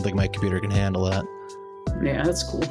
think my computer can handle that. Yeah, that's cool.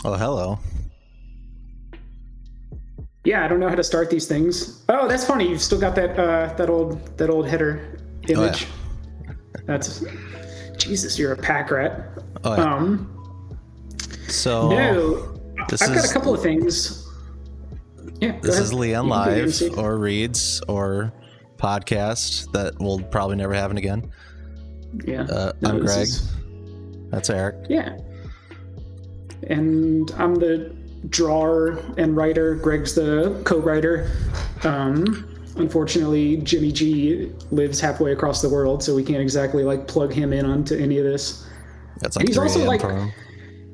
Oh, hello. Yeah, I don't know how to start these things. Oh, that's funny. You've still got that old header image. Oh, yeah. That's Jesus. You're a pack rat. Oh, yeah. So No, I've got a couple of things. Yeah, this is Leon Live or or Reads or podcast that will probably never happen again. Yeah. I'm Greg. That's Eric. Yeah. And I'm the drawer and writer. Greg's the co-writer. Unfortunately, Jimmy G lives halfway across the world, so we can't exactly like plug him in onto any of this. That's like he's also like him.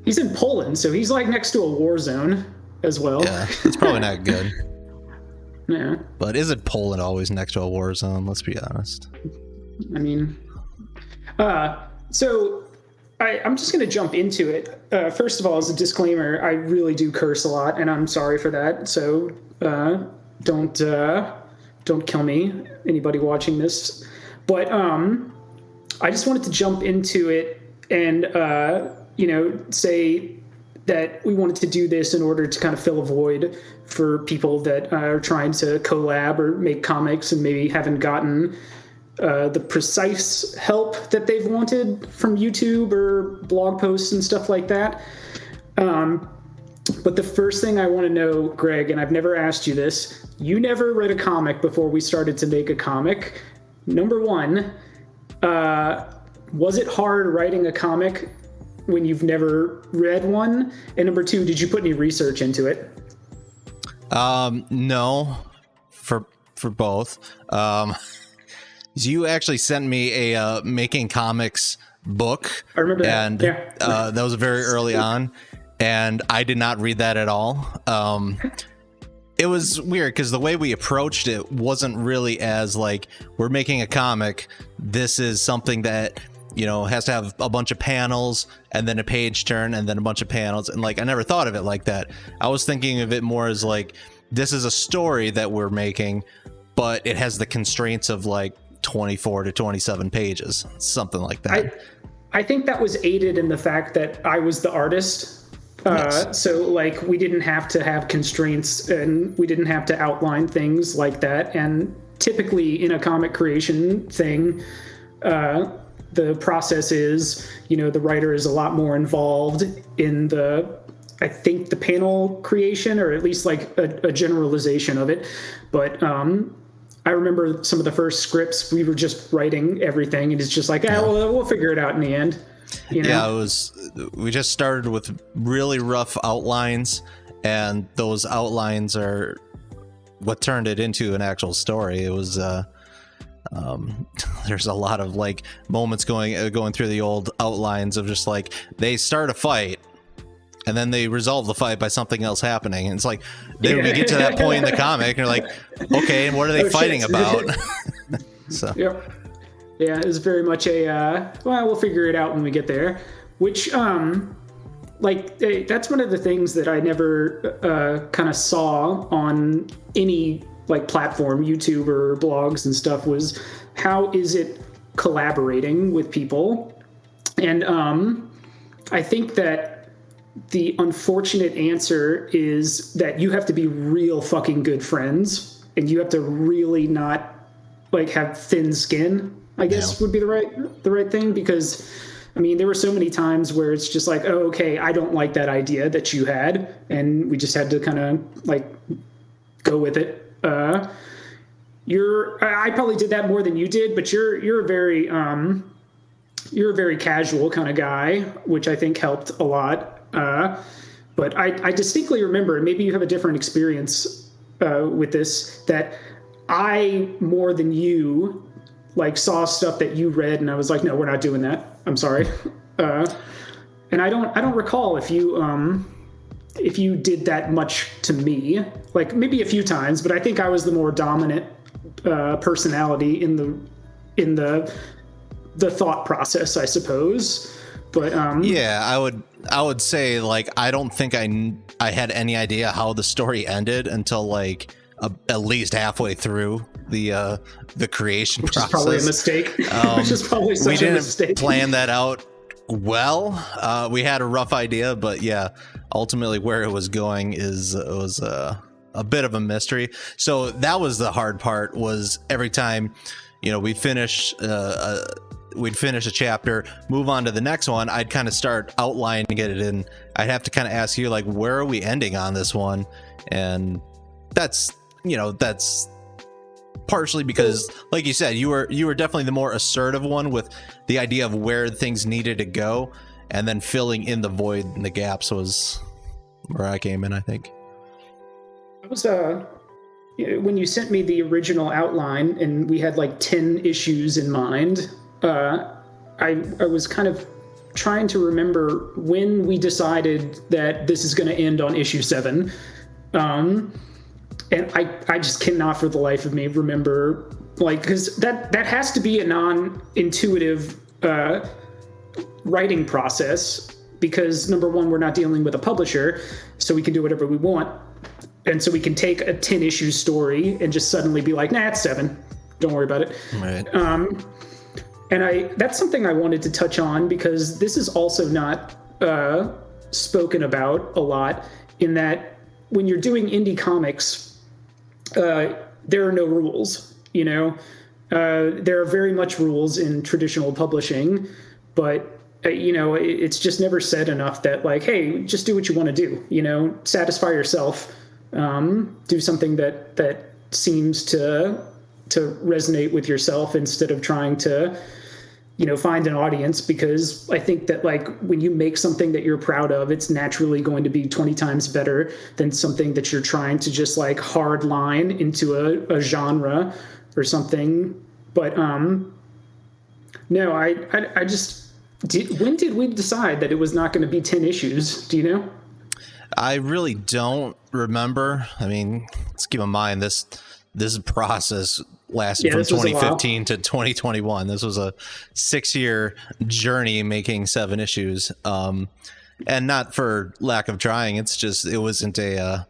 He's in Poland, so he's like next to a war zone as well. Yeah, it's probably not good. Yeah. But isn't Poland always next to a war zone? Let's be honest. I mean, so I'm just going to jump into it. First of all, as a disclaimer, I really do curse a lot, and I'm sorry for that. So don't kill me, anybody watching this. But I just wanted to jump into it and say that we wanted to do this in order to kind of fill a void for people that are trying to collab or make comics and maybe haven't gotten the precise help that they've wanted from YouTube or blog posts and stuff like that. But the first thing I want to know, Greg, and I've never asked you this, you never read a comic before we started to make a comic. Number one, was it hard writing a comic when you've never read one? And number two, did you put any research into it? No, for both. You actually sent me a making comics book. I remember that. And yeah. That was very early on, and I did not read that at all. It was weird because the way we approached it wasn't really as like, we're making a comic. This is something that, has to have a bunch of panels and then a page turn and then a bunch of panels. And like, I never thought of it like that. I was thinking of it more as like, this is a story that we're making, but it has the constraints of like 24 to 27 pages, something like that. I think that was aided in the fact that I was the artist. Yes. So like we didn't have to have constraints and we didn't have to outline things like that. And typically in a comic creation thing, the process is, the writer is a lot more involved in I think the panel creation, or at least like a generalization of it. But I remember some of the first scripts, we were just writing everything, and it's just like, we'll figure it out in the end. Yeah, we just started with really rough outlines, and those outlines are what turned it into an actual story. It was there's a lot of like moments going through the old outlines of just like, they start a fight and then they resolve the fight by something else happening, and it's like we get to that point in the comic and you're like, okay, and what are they fighting about? So yep. Yeah, it's very much we'll figure it out when we get there, which that's one of the things that I never kind of saw on any like platform, YouTube or blogs and stuff, was how is it collaborating with people? And I think that the unfortunate answer is that you have to be real fucking good friends, and you have to really not like have thin skin, I guess would be the right thing. Because I mean, there were so many times where it's just like, oh, okay, I don't like that idea that you had, and we just had to kind of like go with it. I probably did that more than you did, but you're a very casual kind of guy, which I think helped a lot. But I distinctly remember, and maybe you have a different experience with this, that I, more than you, like saw stuff that you read and I was like, no, we're not doing that. I'm sorry. And I don't recall if you did that much to me, like maybe a few times, but I think I was the more dominant personality in the thought process, I suppose. But I would say like, I don't think I had any idea how the story ended until like at least halfway through the creation process. Which is probably a mistake. Which is probably such a mistake. We didn't plan that out well. We had a rough idea, but yeah, ultimately where it was going was a bit of a mystery. So that was the hard part, was every time, we'd finish a chapter, move on to the next one, I'd kind of start outlining it, and I'd have to kind of ask you, like, where are we ending on this one? And that's partially because, like you said, you were definitely the more assertive one with the idea of where things needed to go, and then filling in the void and the gaps was where I came in, I think. It was when you sent me the original outline and we had like 10 issues in mind, I was kind of trying to remember when we decided that this is going to end on issue 7. And I just cannot for the life of me remember, like, because that has to be a non-intuitive writing process, because number one, we're not dealing with a publisher, so we can do whatever we want. And so we can take a 10-issue story and just suddenly be like, nah, it's 7. Don't worry about it. Right. And that's something I wanted to touch on, because this is also not spoken about a lot, in that when you're doing indie comics, there are no rules, there are very much rules in traditional publishing, but it's just never said enough that, like, hey, just do what you want to do, satisfy yourself, do something that seems to resonate with yourself, instead of trying to, find an audience, because I think that, like, when you make something that you're proud of, it's naturally going to be 20 times better than something that you're trying to just, like, hard line into a genre or something. But no, I just when did we decide that it was not going to be 10 issues? Do you know? I really don't remember. I mean, let's keep in mind this process lasted from 2015 to 2021. This was a 6-year journey making 7 issues. And not for lack of trying. It's just, it wasn't the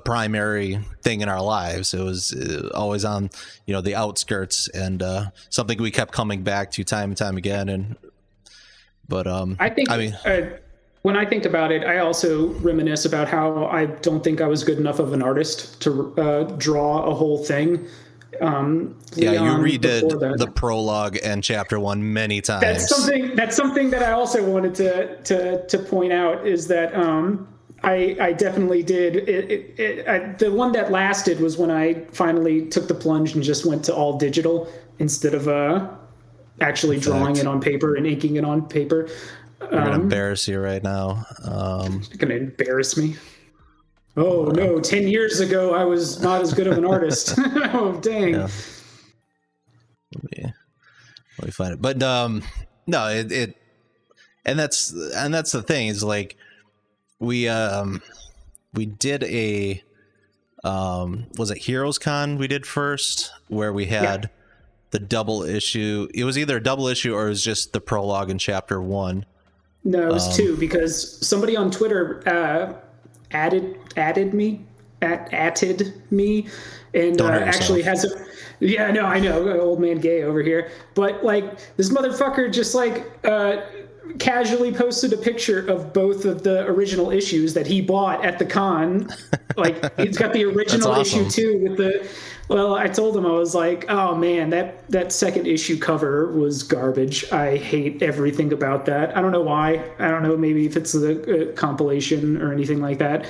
primary thing in our lives. It was always on, the outskirts, and something we kept coming back to time and time again. When I think about it, I also reminisce about how I don't think I was good enough of an artist to draw a whole thing. You redid the prologue and chapter 1 many times. That's something that I also wanted to point out, is that I definitely did. The one that lasted was when I finally took the plunge and just went to all digital instead of actually drawing it on paper and inking it on paper. I'm going to embarrass you right now. You're going to embarrass me? Oh, no. 10 years ago, I was not as good of an artist. Oh, dang. Yeah. Let me find it. But no, and that's the thing, is like, we did a, was it Heroes Con we did first, where we had the double issue. It was either a double issue or it was just the prologue in chapter 1. No, it was 2, because somebody on Twitter added me, and actually has a. Yeah, no, I know, old man gay over here. But, like, this motherfucker just, like, casually posted a picture of both of the original issues that he bought at the con. Like, he's got the original issue too with the. Well, I told him, I was like, oh man, that second issue cover was garbage. I hate everything about that. I don't know why. I don't know, maybe if it's the compilation or anything like that.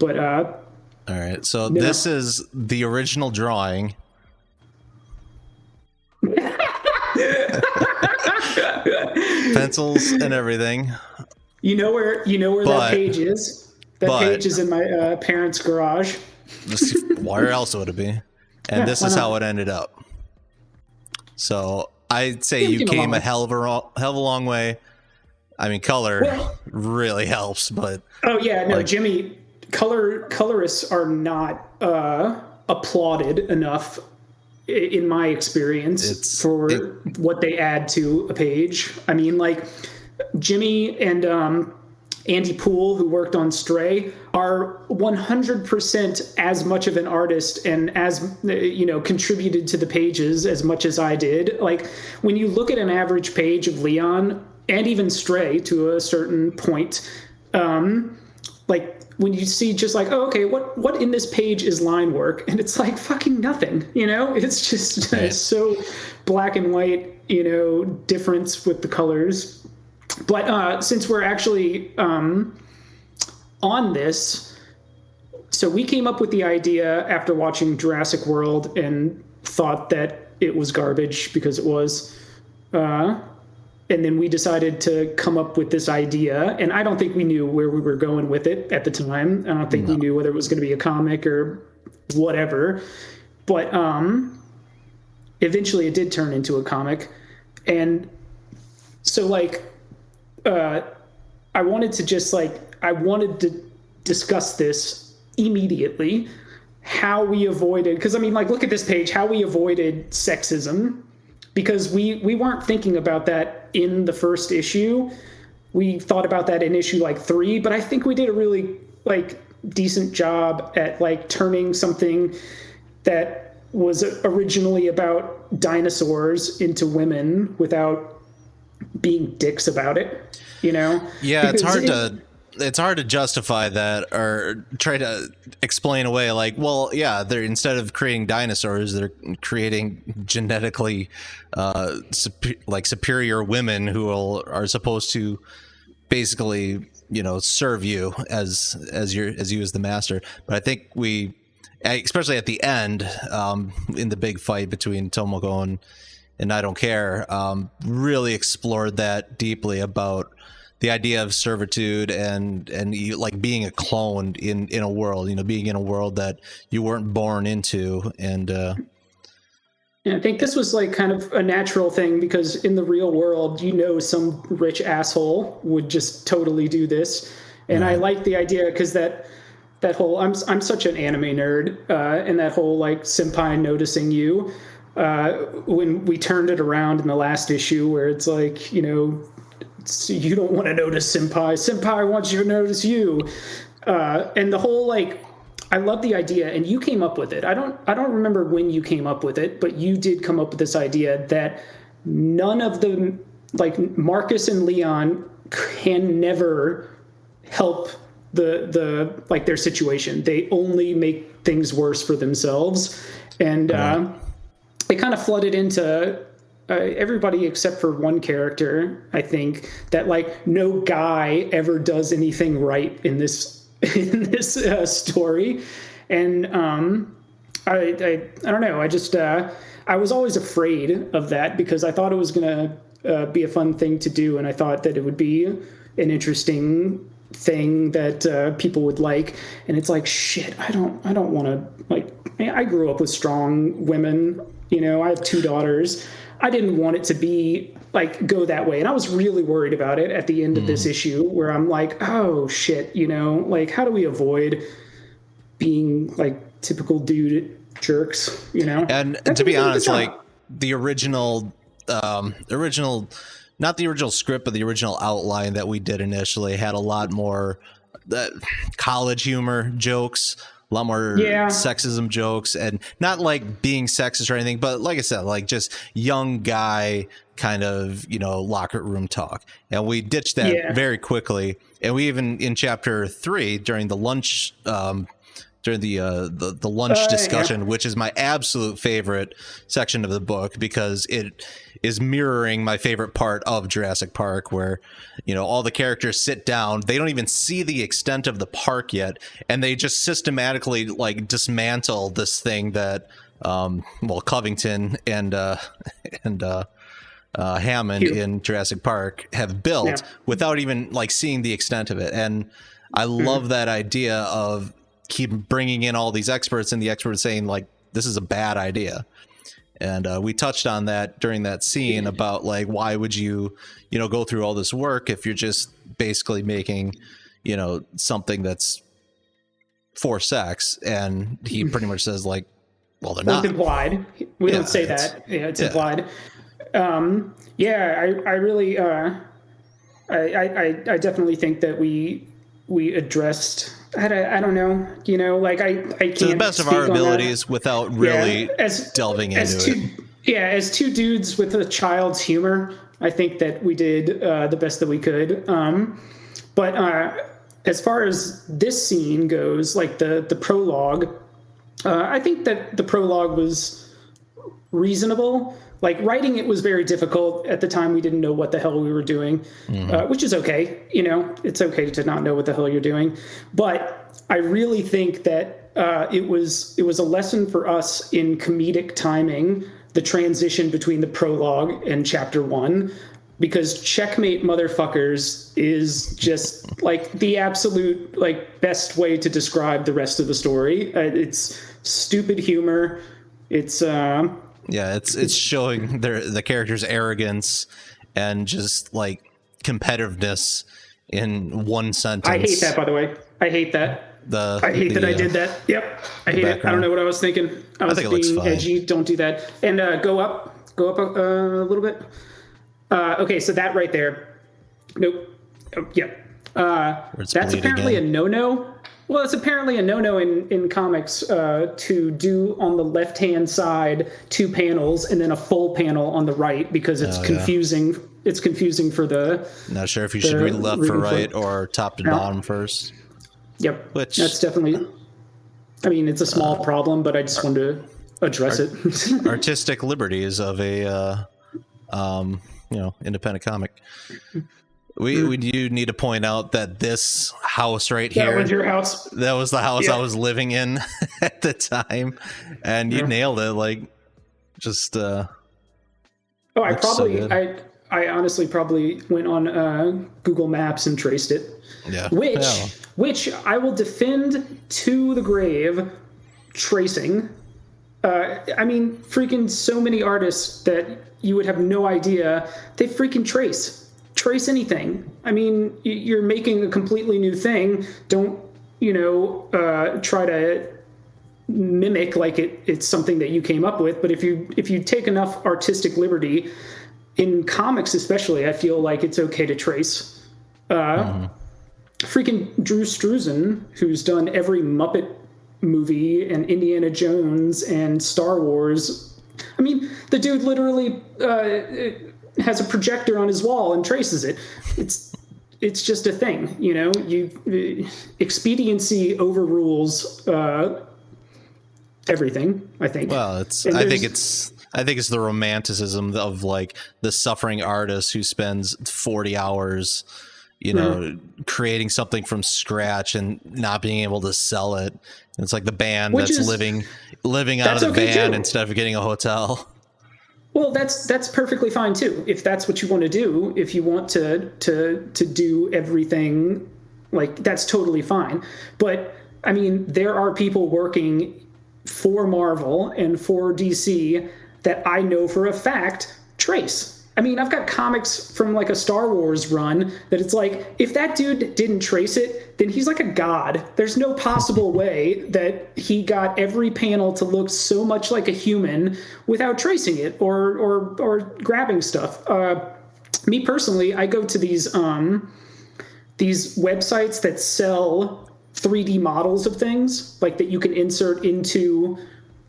But all right, so this is the original drawing. Pencils and everything. You know where that page is? That page is in my parents' garage. Where else would it be? And this is how it ended up. So I'd say you came a hell of a long way. I mean, color really helps, but Jimmy, colorists are not applauded enough, in my experience, for what they add to a page. I mean, like, Jimmy and Andy Poole, who worked on Stray, are 100% as much of an artist and as, contributed to the pages as much as I did. Like, when you look at an average page of Leon, and even Stray to a certain point, like when you see just like, oh, okay, what in this page is line work, and it's like fucking nothing, it's just Right. so black and white, difference with the colors. But since we're actually on this, so we came up with the idea after watching Jurassic World and thought that it was garbage because it was. And then we decided to come up with this idea. And I don't think we knew where we were going with it at the time. I don't think we knew whether it was going to be a comic or whatever. But eventually it did turn into a comic. And so, like, I wanted to discuss this immediately. How we avoided, because I mean, like, look at this page, how we avoided sexism. Because we weren't thinking about that in the first issue. We thought about that in issue like 3, but I think we did a really like decent job at like turning something that was originally about dinosaurs into women without being dicks about it, Yeah, because it's hard to justify that or try to explain away like, well, yeah, they're, instead of creating dinosaurs, they're creating genetically superior women who are supposed to basically, serve you as you as the master. But I think we, especially at the end, in the big fight between Tomoko and I Don't Care, really explored that deeply about the idea of servitude and you, like, being a clone in a world, being in a world that you weren't born into. And I think this was like kind of a natural thing because in the real world, some rich asshole would just totally do this. And I like the idea because that whole, I'm such an anime nerd, and that whole like senpai noticing you, when we turned it around in the last issue where it's like, so you don't want to notice senpai wants you to notice you, and the whole, like, I love the idea, and you came up with it. I don't remember when you came up with it, but you did come up with this idea that none of them, like Marcus and Leon, can never help the like their situation. They only make things worse for themselves, and they kind of flooded into everybody except for one character, I think, that like no guy ever does anything right in this story. And I don't know, I just I was always afraid of that because I thought it was gonna be a fun thing to do, and I thought that it would be an interesting thing that people would like. And it's like, shit, I don't want to, like, I grew up with strong women, I have 2 daughters. I didn't want it to be like go that way. And I was really worried about it at the end of this issue where I'm like, oh shit, like how do we avoid being like typical dude jerks, And to be honest, like the original, not the original script, but the original outline that we did initially had a lot more college humor jokes, a lot more sexism jokes, and not like being sexist or anything, but like I said, like just young guy kind of, locker room talk. And we ditched that very quickly. And we even in chapter 3 during the lunch, during the lunch discussion, which is my absolute favorite section of the book because it is mirroring my favorite part of Jurassic Park, where all the characters sit down, they don't even see the extent of the park yet, and they just systematically like dismantle this thing that Covington and Hammond in Jurassic Park have built without even like seeing the extent of it. And I love that idea of keep bringing in all these experts and the experts saying like, this is a bad idea. And we touched on that during that scene about like, why would you, go through all this work if you're just basically making, something that's for sex? And he pretty much says like, well, they're not. It's implied. We don't say that. Yeah, it's implied. I really, I definitely think that we addressed. I don't know, like I can't. To the best of our abilities, without really delving into it. As 2 dudes with a child's humor, I think that we did the best that we could. But as far as this scene goes, like the prologue, I think that the prologue was reasonable. Like writing it was very difficult at the time. We didn't know what the hell we were doing, which is okay. You know, it's okay to not know what the hell you're doing. But I really think that it was a lesson for us in comedic timing, the transition between the prologue and chapter 1, because Checkmate Motherfuckers is just like the absolute like best way to describe the rest of the story. It's stupid humor. It's it's showing the character's arrogance and just like competitiveness in one sentence. I hate that, by the way. I hate that. I hate that I did that. Yep. I hate it. I don't know what I was thinking. I was being edgy. Don't do that. And go up a little bit. Okay, so that right there. Nope. Oh, yep. That's apparently a no-no. Well, it's apparently a no-no in comics to do on the left-hand side 2 panels and then a full panel on the right, because it's confusing. Yeah. It's confusing for the... Not sure if you should read left for right or top to bottom first. Yep. That's definitely... I mean, it's a small problem, but I just wanted to address it. Artistic liberties of a independent comic. We do need to point out that this house right here, that was your house. That was the house I was living in at the time, and you nailed it. Like, just I honestly probably went on Google Maps and traced it. Yeah. Which I will defend to the grave. Tracing. I mean, freaking so many artists that you would have no idea they freaking trace anything. I mean, you're making a completely new thing. Don't, try to mimic like it's something that you came up with. But if you take enough artistic liberty in comics, especially, I feel like it's okay to trace. Freaking Drew Struzan, who's done every Muppet movie and Indiana Jones and Star Wars. I mean, the dude literally has a projector on his wall and traces it. It's just a thing, expediency overrules everything, I think. Well, I think it's the romanticism of like the suffering artist who spends 40 hours creating something from scratch and not being able to sell it. It's like the band that's living out of the van instead of getting a hotel. Well, that's perfectly fine too. If that's what you want to do, if you want to do everything, like, that's totally fine. But I mean, there are people working for Marvel and for DC that I know for a fact trace. I mean, I've got comics from like a Star Wars run that it's like, if that dude didn't trace it, then he's like a god. There's no possible way that he got every panel to look so much like a human without tracing it or grabbing stuff. Me personally, I go to these websites that sell 3D models of things, like that you can insert into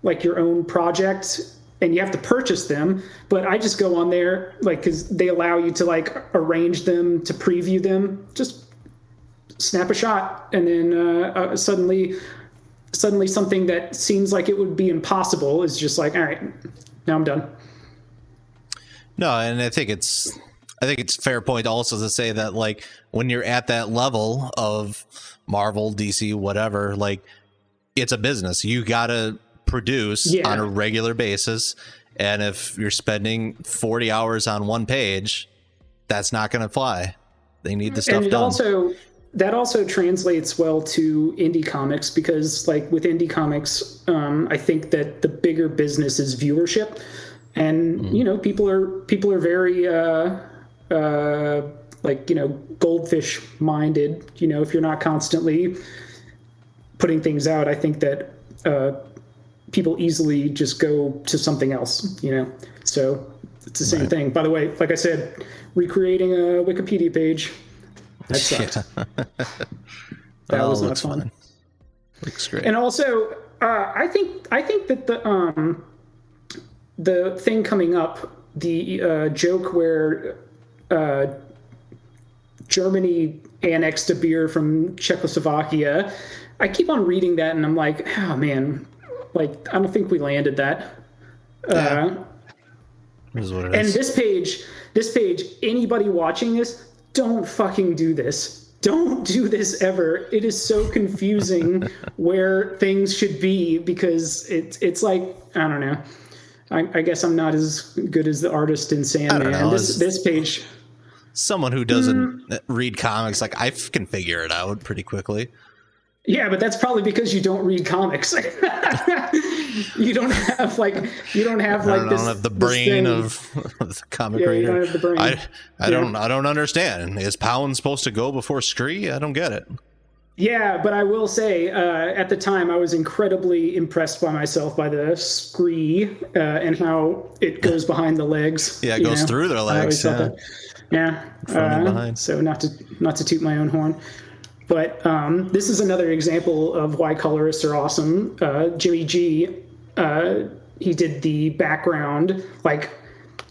like your own project. And you have to purchase them, but I just go on there, like, because they allow you to like arrange them, to preview them. Just snap a shot, and then suddenly something that seems like it would be impossible is just like, all right, now I'm done. No, and I think it's a fair point also to say that, like, when you're at that level of Marvel, DC, whatever, like, it's a business. You gotta produce on a regular basis, and if you're spending 40 hours on one page, that's not going to fly. They need the stuff done. That also translates well to indie comics, because like with indie comics, I think that the bigger business is viewership, and people are very goldfish minded. If you're not constantly putting things out, I think that people easily just go to something else, so it's the same thing. By the way, like I said, recreating a Wikipedia page, that sucked. That was not fun. Looks great. And also, I think that the thing coming up, the joke where Germany annexed a beer from Czechoslovakia. I keep on reading that and I'm like, oh man, like I don't think we landed that. Yeah. Is what it And is. this page, anybody watching this, don't fucking do this. Don't do this ever. It is so confusing where things should be because it's like, I don't know. I guess I'm not as good as the artist in Sandman. This page. Someone who doesn't read comics, like I can figure it out pretty quickly. Yeah, but that's probably because you don't read comics. you don't have this. I don't have the brain of the comic reader. You don't have the brain. I don't understand. Is Pound supposed to go before Scree? I don't get it. Yeah, but I will say, at the time, I was incredibly impressed by myself by the Scree and how it goes behind the legs. Yeah, it goes through their legs. Yeah. Front and behind. So not to toot my own horn. But this is another example of why colorists are awesome. Jimmy G, he did the background. Like,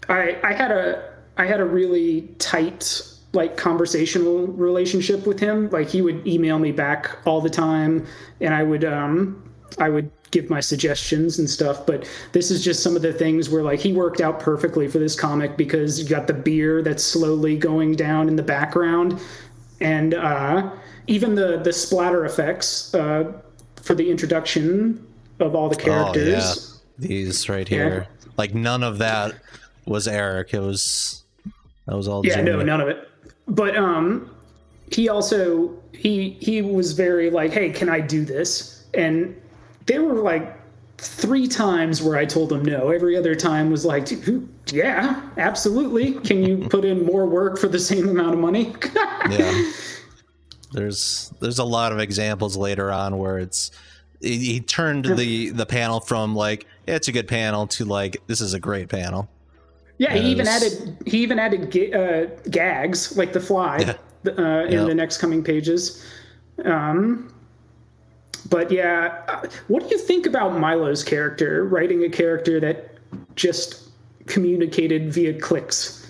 I had a really tight like conversational relationship with him. Like he would email me back all the time, and I would give my suggestions and stuff. But this is just some of the things where like he worked out perfectly for this comic because you got the beer that's slowly going down in the background, and even the splatter effects for the introduction of all the characters. Oh, yeah. These right here. Yeah. Like none of that was Eric. That was all Yeah, Jimmy. No, none of it. But he also he was very like, hey, can I do this? And there were like 3 times where I told him no. Every other time was like, yeah, absolutely. Can you put in more work for the same amount of money? Yeah. There's a lot of examples later on where he turned the panel from like, yeah, it's a good panel to like, this is a great panel. Yeah, he even added gags like the fly in the next coming pages. But yeah, what do you think about Milo's character, writing a character that just communicated via clicks?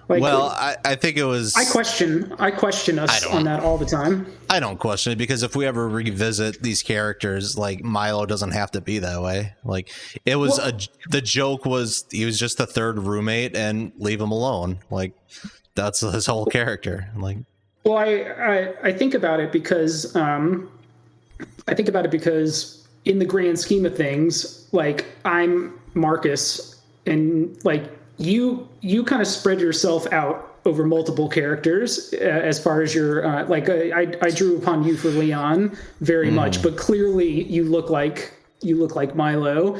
Like, well, I think it was. I question us on that all the time. I don't question it because if we ever revisit these characters, like Milo doesn't have to be that way. Like it was the joke was he was just the third roommate and leave him alone. Like that's his whole character. Like, well, I think about it because in the grand scheme of things, like I'm Marcus and like. You kind of spread yourself out over multiple characters as far as your I drew upon you for Leon very much, but clearly you look like Milo.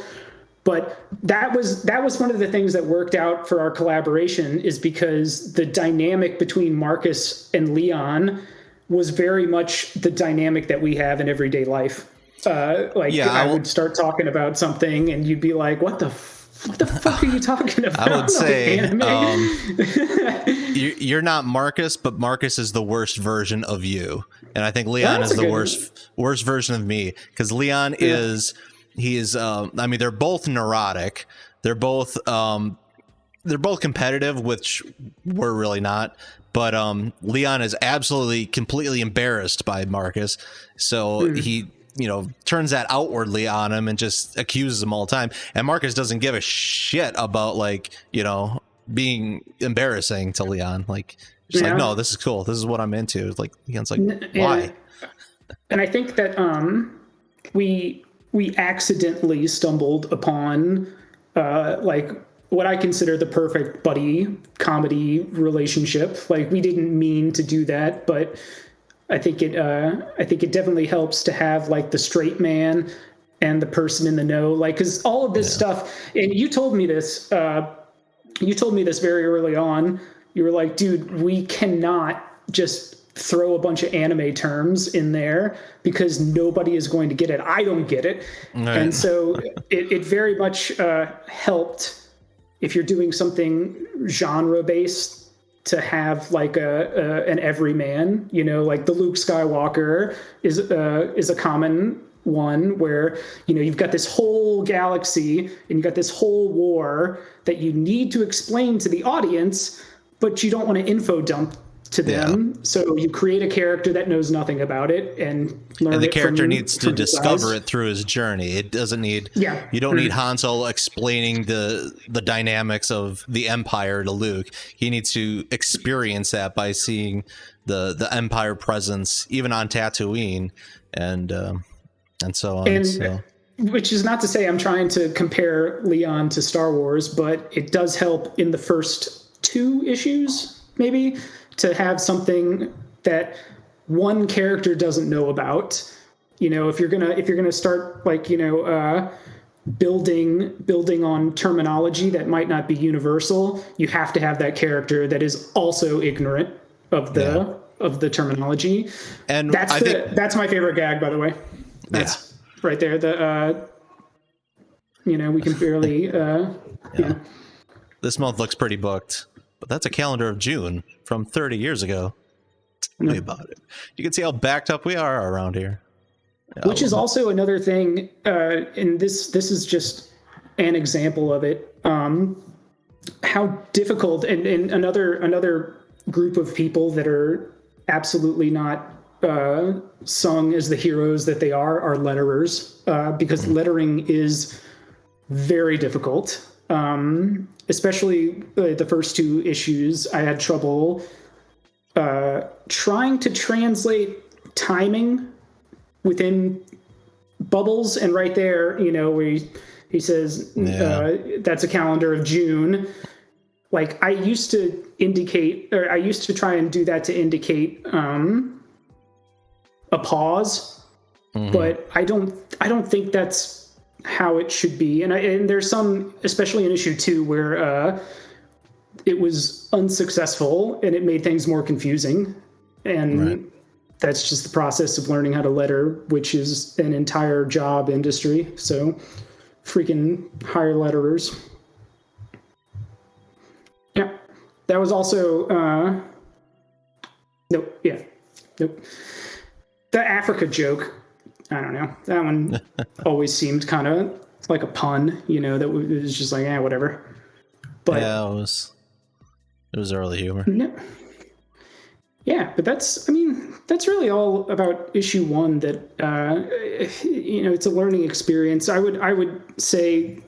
But that was one of the things that worked out for our collaboration is because the dynamic between Marcus and Leon was very much the dynamic that we have in everyday life. I would start talking about something and you'd be like, what the fuck are you talking about? I would say you're not Marcus, but Marcus is the worst version of you. And I think Leon is the worst version of me because Leon is I mean, they're both neurotic. They're both competitive, which we're really not. But Leon is absolutely completely embarrassed by Marcus. So he turns that outwardly on him and just accuses him all the time. And Marcus doesn't give a shit about being embarrassing to Leon. Like, just like, no, this is cool. This is what I'm into. Like, Leon's like, why? And I think that we accidentally stumbled upon what I consider the perfect buddy comedy relationship. Like, we didn't mean to do that, but I think it definitely helps to have like the straight man and the person in the know, like, because all of this stuff, and you told me this very early on. You were like, dude, we cannot just throw a bunch of anime terms in there because nobody is going to get it. I don't get it. Right. And so it very much helped if you're doing something genre based to have like an everyman, like the Luke Skywalker is a common one where, you've got this whole galaxy and you've got this whole war that you need to explain to the audience, but you don't want to info dump to them. So you create a character that knows nothing about it and learn And the it character from, needs to from his discover eyes. it through his journey. It doesn't need, Yeah. you don't need Han Solo explaining the dynamics of the Empire to Luke. He needs to experience that by seeing the Empire presence, even on Tatooine, and so on. And which is not to say I'm trying to compare Leon to Star Wars, but it does help in the first 2 issues, maybe, to have something that one character doesn't know about. You know, if you're gonna start, like, you know, building on terminology that might not be universal, you have to have that character that is also ignorant of the terminology. And that's my favorite gag, by the way. That's right there. You know, we can barely. You know. This month looks pretty booked, but that's a calendar of June from 30 years ago. Tell me about it. You can see how backed up we are around here. Which is also another thing, and this is just an example of it. How difficult, and another group of people that are absolutely not sung as the heroes that they are letterers, because lettering is very difficult. Especially the first 2 issues, I had trouble trying to translate timing within bubbles, and right there, you know, where he says that's a calendar of June. Like, I used to try and do that to indicate a pause, but I don't think that's how it should be. And there's some, especially in issue 2, where it was unsuccessful and it made things more confusing. And that's just the process of learning how to letter, which is an entire job industry. So freaking hire letterers. Yeah. That was also, nope. The Africa joke, I don't know. That one always seemed kind of like a pun, you know, that was just like, whatever. But yeah, it was early humor. No, yeah, but that's really all about issue 1. That you know, it's a learning experience. I would say,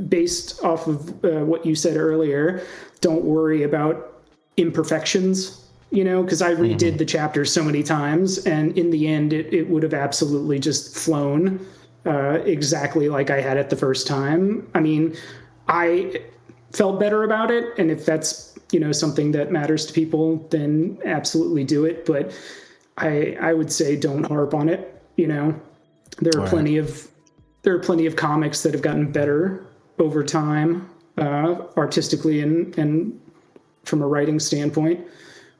based off of what you said earlier, don't worry about imperfections. You know, because I redid the chapter so many times, and in the end, it would have absolutely just flown exactly like I had it the first time. I mean, I felt better about it, and if that's, you know, something that matters to people, then absolutely do it. But I would say don't harp on it. You know, there are plenty of comics that have gotten better over time, artistically and from a writing standpoint.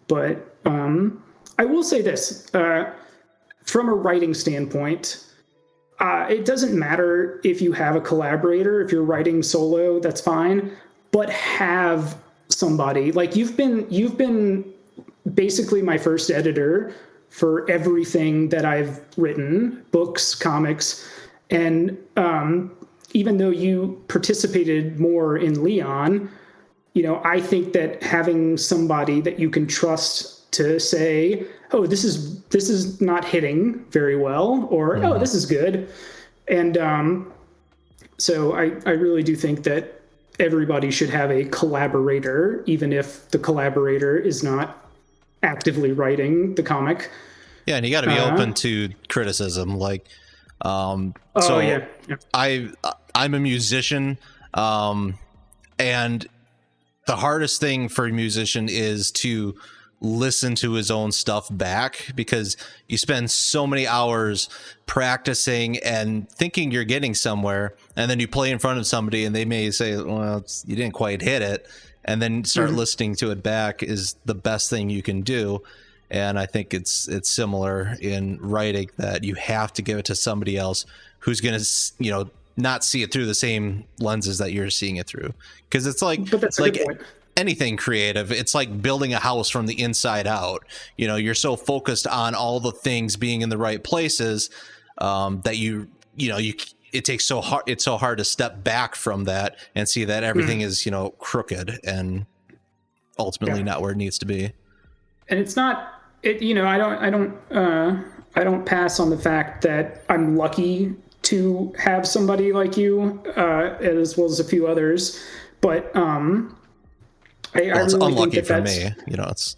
But I will say this, from a writing standpoint, it doesn't matter if you have a collaborator. If you're writing solo, that's fine. But have somebody, like, you've been basically my first editor for everything that I've written, books, comics. And even though you participated more in Leon, you know, I think that having somebody that you can trust to say, oh, this is not hitting very well, or oh, this is good. And so I really do think that everybody should have a collaborator, even if the collaborator is not actively writing the comic. Yeah, and you got to be open to criticism. Like, I'm a musician, and the hardest thing for a musician is to listen to his own stuff back, because you spend so many hours practicing and thinking you're getting somewhere, and then you play in front of somebody and they may say, well, you didn't quite hit it, and then start listening to it back is the best thing you can do. And I think it's similar in writing, that you have to give it to somebody else who's going to, you know, not see it through the same lenses that you're seeing it through. Because it's like, anything creative, it's like building a house from the inside out. You know, you're so focused on all the things being in the right places that it's so hard to step back from that and see that everything is, you know, crooked and ultimately not where it needs to be. and it's not it. You know, I don't pass on the fact that I'm lucky to have somebody like you, as well as a few others. But I it's really unlucky think that for that's me. You know, it's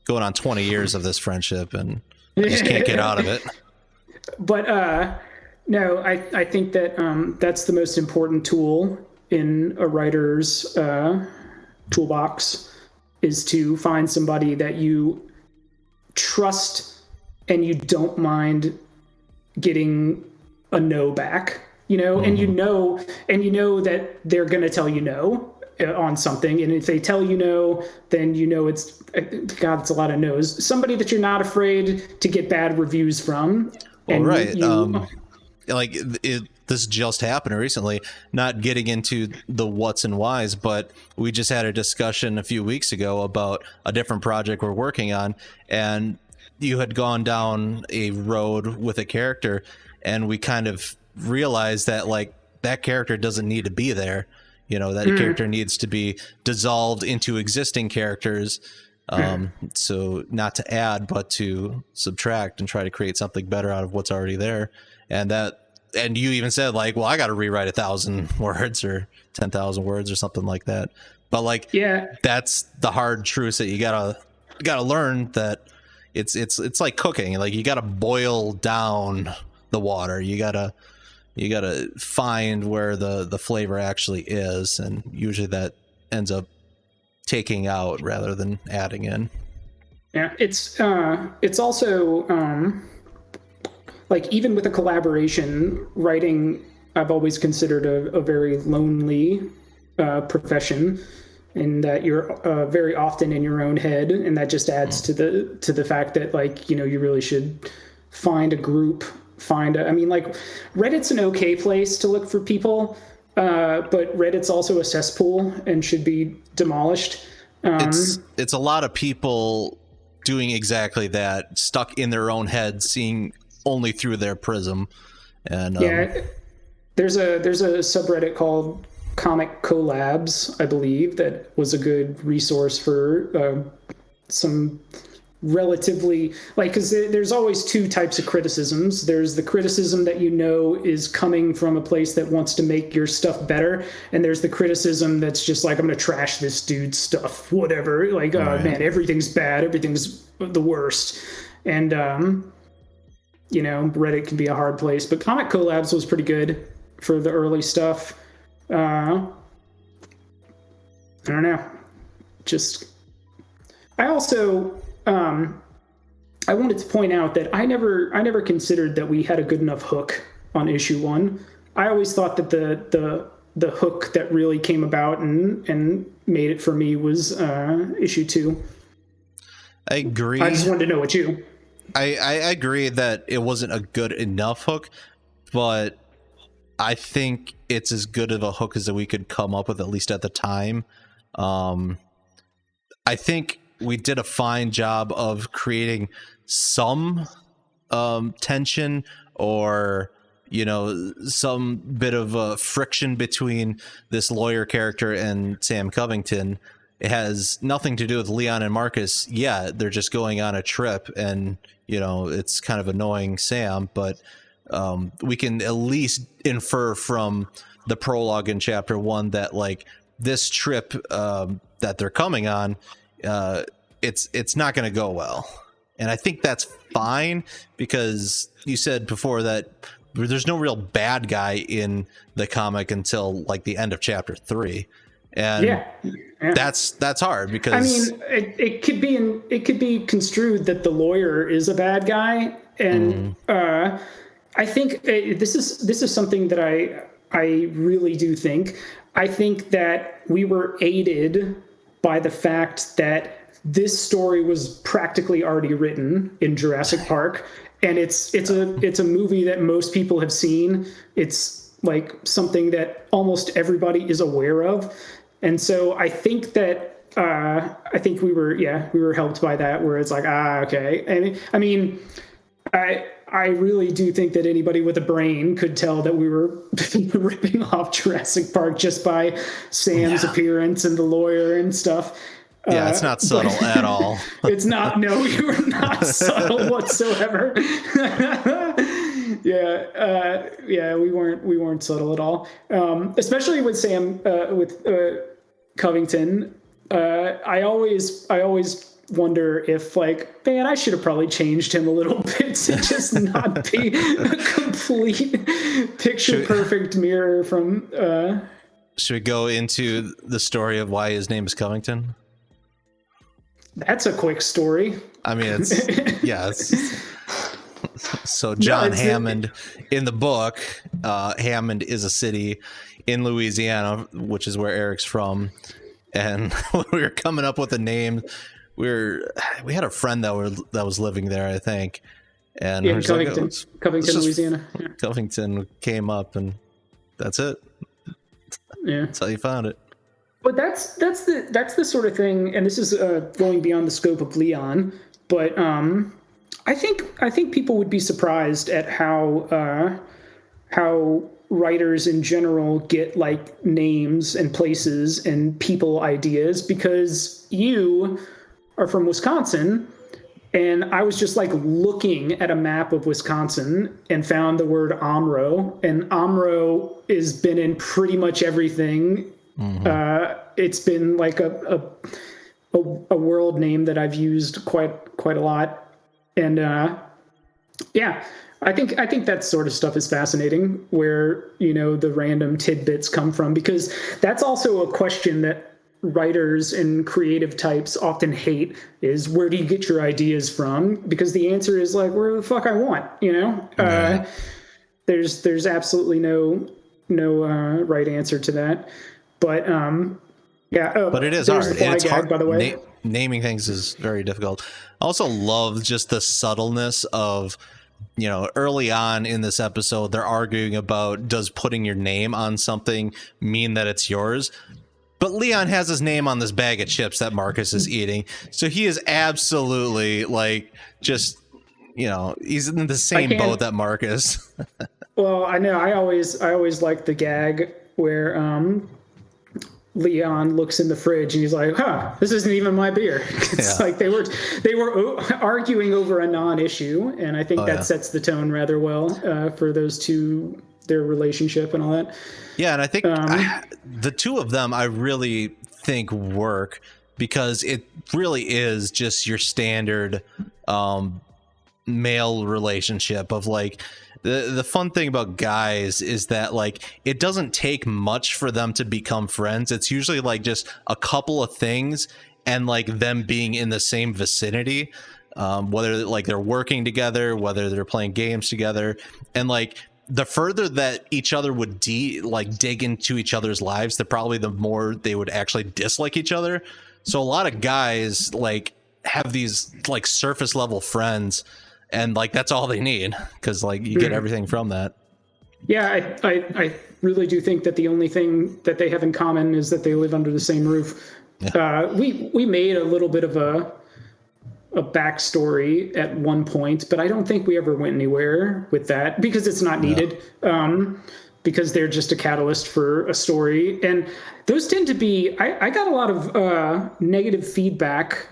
going on 20 years of this friendship, and I just can't get out of it. But no, I think that that's the most important tool in a writer's toolbox, is to find somebody that you trust and you don't mind getting a no back, you know, and you know that they're going to tell you no on something. And if they tell you no, then you know it's a lot of no's. Somebody that you're not afraid to get bad reviews from. Well, right. This just happened recently, not getting into the what's and whys, but we just had a discussion a few weeks ago about a different project we're working on, and you had gone down a road with a character, and we kind of realized that like that character doesn't need to be there. You know, that character needs to be dissolved into existing characters. So not to add, but to subtract and try to create something better out of what's already there. And you even said like, well, I got to rewrite 1,000 words or 10,000 words or something like that. But like, Yeah. that's the hard truths that you gotta learn, that it's like cooking. Like you gotta boil down the water. You gotta find where the flavor actually is, and usually that ends up taking out rather than adding in. Yeah, it's also like, even with a collaboration, writing I've always considered a very lonely profession, in that you're very often in your own head, and that just adds to the fact that, like, you know, you really should find a group. I mean, like, Reddit's an okay place to look for people, but Reddit's also a cesspool and should be demolished. It's a lot of people doing exactly that, stuck in their own head, seeing only through their prism. And yeah, there's a subreddit called Comic Collabs, I believe, that was a good resource for some relatively, like, because there's always two types of criticisms. There's the criticism that you know is coming from a place that wants to make your stuff better, and there's the criticism that's just like, I'm gonna trash this dude's stuff, whatever, like, right. Man, everything's bad, everything's the worst. And you know, Reddit can be a hard place, but Comic Collabs was pretty good for the early stuff. I don't know, just I also I wanted to point out that I never considered that we had a good enough hook on issue 1. I always thought that the hook that really came about and made it for me was issue 2. I agree. I just wanted to know what you. I agree that it wasn't a good enough hook, but I think it's as good of a hook as that we could come up with, at least at the time. I think we did a fine job of creating some tension, or, you know, some bit of friction between this lawyer character and Sam Covington. It has nothing to do with Leon and Marcus. Yeah, they're just going on a trip, and, you know, it's kind of annoying Sam, but we can at least infer from the prologue in chapter 1 that, like, this trip that they're coming on, it's not going to go well. And I think that's fine, because you said before that there's no real bad guy in the comic until like the end of chapter 3. And yeah. That's hard, because I mean, it could be construed that the lawyer is a bad guy, and I think this is something that I really do think. I think that we were aided by the fact that this story was practically already written in Jurassic Park, and it's a movie that most people have seen. It's like something that almost everybody is aware of. And so I think that we were helped by that, where it's like, okay. And I mean, I really do think that anybody with a brain could tell that we were ripping off Jurassic Park just by Sam's appearance and the lawyer and stuff. Yeah, it's not subtle at all. It's not. No, you were not subtle whatsoever. Yeah, we weren't subtle at all. Especially with Sam, with Covington. I always wonder if, like, man, I should have probably changed him a little bit to just not be a complete picture perfect mirror from. Should we go into the story of why his name is Covington? That's a quick story. I mean, so John Hammond in the book, Hammond is a city in Louisiana, which is where Eric's from. And when we were coming up with a name, we had a friend that was living there, I think. And yeah, Covington, Louisiana. Yeah. Covington came up, and that's it. Yeah, that's how you found it. But that's the sort of thing, and this is going beyond the scope of Leon. But I think people would be surprised at how writers in general get like names and places and people ideas, because you are from Wisconsin, and I was just like looking at a map of Wisconsin and found the word Omro, and Omro has been in pretty much everything. Mm-hmm. It's been like a world name that I've used quite a lot, and yeah. I think that sort of stuff is fascinating, where, you know, the random tidbits come from, because that's also a question that writers and creative types often hate, is where do you get your ideas from? Because the answer is like, where the fuck I want, you know? Right. There's absolutely no right answer to that. But yeah. But it is hard. It's hard, by the way. Naming things is very difficult. I also love just the subtleness of, you know, early on in this episode, they're arguing about, does putting your name on something mean that it's yours? But Leon has his name on this bag of chips that Marcus is eating. So he is absolutely like, just, you know, he's in the same boat that Marcus. Well, I know. I always like the gag where Leon looks in the fridge and he's like, huh, this isn't even my beer. It's like they were arguing over a non-issue, and I think that sets the tone rather well for those two, their relationship and all that. Yeah, and I think the two of them I really think work, because it really is just your standard male relationship of like, the fun thing about guys is that like it doesn't take much for them to become friends. It's usually like just a couple of things and like them being in the same vicinity, whether like they're working together, whether they're playing games together, and like the further that each other would dig into each other's lives, the more they would actually dislike each other. So a lot of guys like have these like surface level friends, and like that's all they need, because like you get everything from that. Yeah, I really do think that the only thing that they have in common is that they live under the same roof. Yeah. We made a little bit of a backstory at one point, but I don't think we ever went anywhere with that, because it's not needed. Because they're just a catalyst for a story, and those tend to be. I got a lot of negative feedback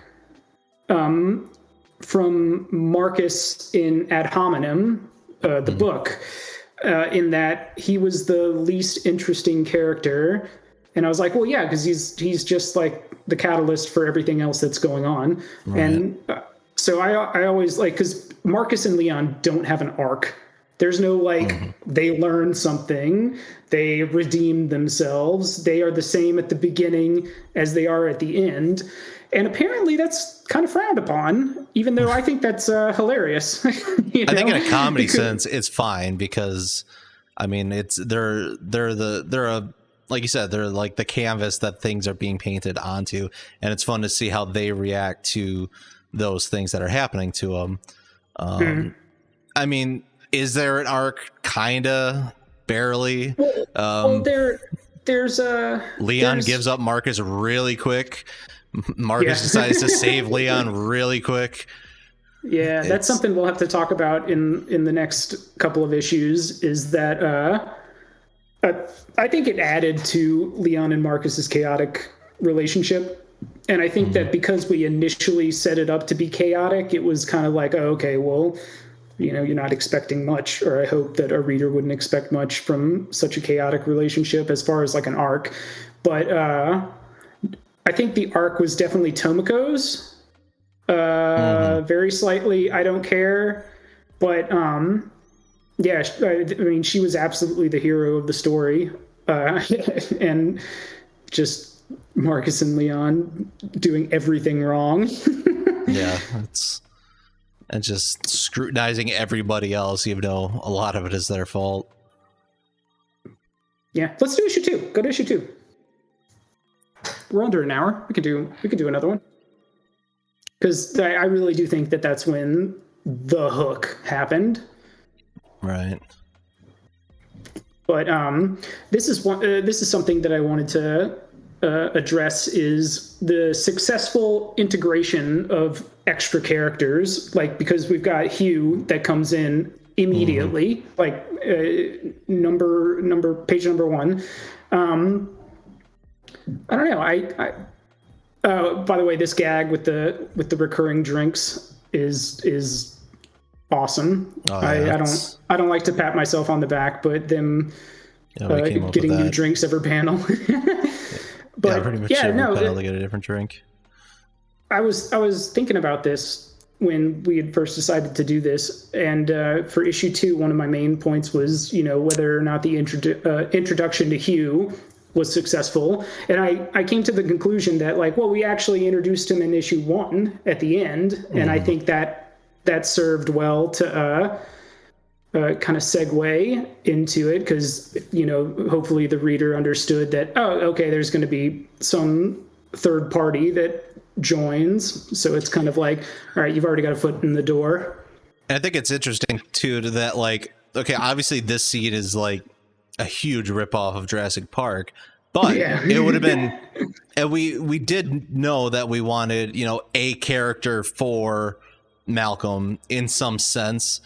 from Marcus in Ad Hominem, the book, in that he was the least interesting character. And I was like, well, yeah, because he's just like the catalyst for everything else that's going on. Right. And so I always like, because Marcus and Leon don't have an arc. There's no like, they learn something, they redeem themselves. They are the same at the beginning as they are at the end. And apparently that's kind of frowned upon, even though I think that's hilarious. You know? I think in a comedy sense, it's fine, because I mean, they're like you said, they're like the canvas that things are being painted onto. And it's fun to see how they react to those things that are happening to them. I mean, is there an arc? Kinda, barely. Well, there's Leon gives up Marcus really quick. Marcus decides to save Leon really quick. Yeah, that's something we'll have to talk about in the next couple of issues, is that I think it added to Leon and Marcus's chaotic relationship, And I think that because we initially set it up to be chaotic, it was kind of like, oh, okay, well, you're not expecting much, or I hope that a reader wouldn't expect much from such a chaotic relationship as far as like an arc. But I think the arc was definitely Tomiko's. Very slightly, I don't care. But yeah, I mean, she was absolutely the hero of the story. And just Marcus and Leon doing everything wrong. Yeah, and just scrutinizing everybody else, even though a lot of it is their fault. Yeah, let's do issue 2. Go to issue 2. We're under an hour. We could do another one, because I really do think that that's when the hook happened. Right. But this is something that I wanted to address, is the successful integration of extra characters, like, because we've got Hugh that comes in immediately, like page number 1. I don't know. By the way, this gag with the recurring drinks is awesome. Oh, yeah, I don't like to pat myself on the back, but them getting new drinks every panel. But pretty much every panel they get a different drink. I was thinking about this when we had first decided to do this, and for issue 2, one of my main points was, whether or not the introduction to Hugh was successful. And I came to the conclusion that, like, well, we actually introduced him in issue 1 at the end, and I think that served well to kind of segue into it, because hopefully the reader understood that, oh, okay, there's going to be some third party that joins, so it's kind of like, all right, you've already got a foot in the door. And I think it's interesting too that, like, okay, obviously this scene is like a huge ripoff of Jurassic Park, but it would have been, and we did know that we wanted a character for Malcolm in some sense.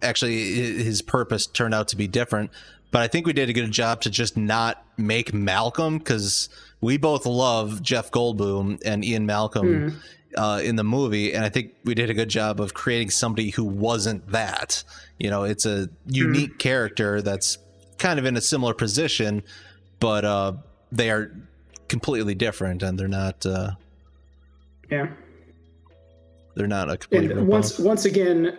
Actually, his purpose turned out to be different, but I think we did a good job to just not make Malcolm, because we both love Jeff Goldblum and Ian Malcolm in the movie, and I think we did a good job of creating somebody who wasn't that. It's a unique character that's kind of in a similar position, but they are completely different, and they're not. They're not a complete ripoff. Once again,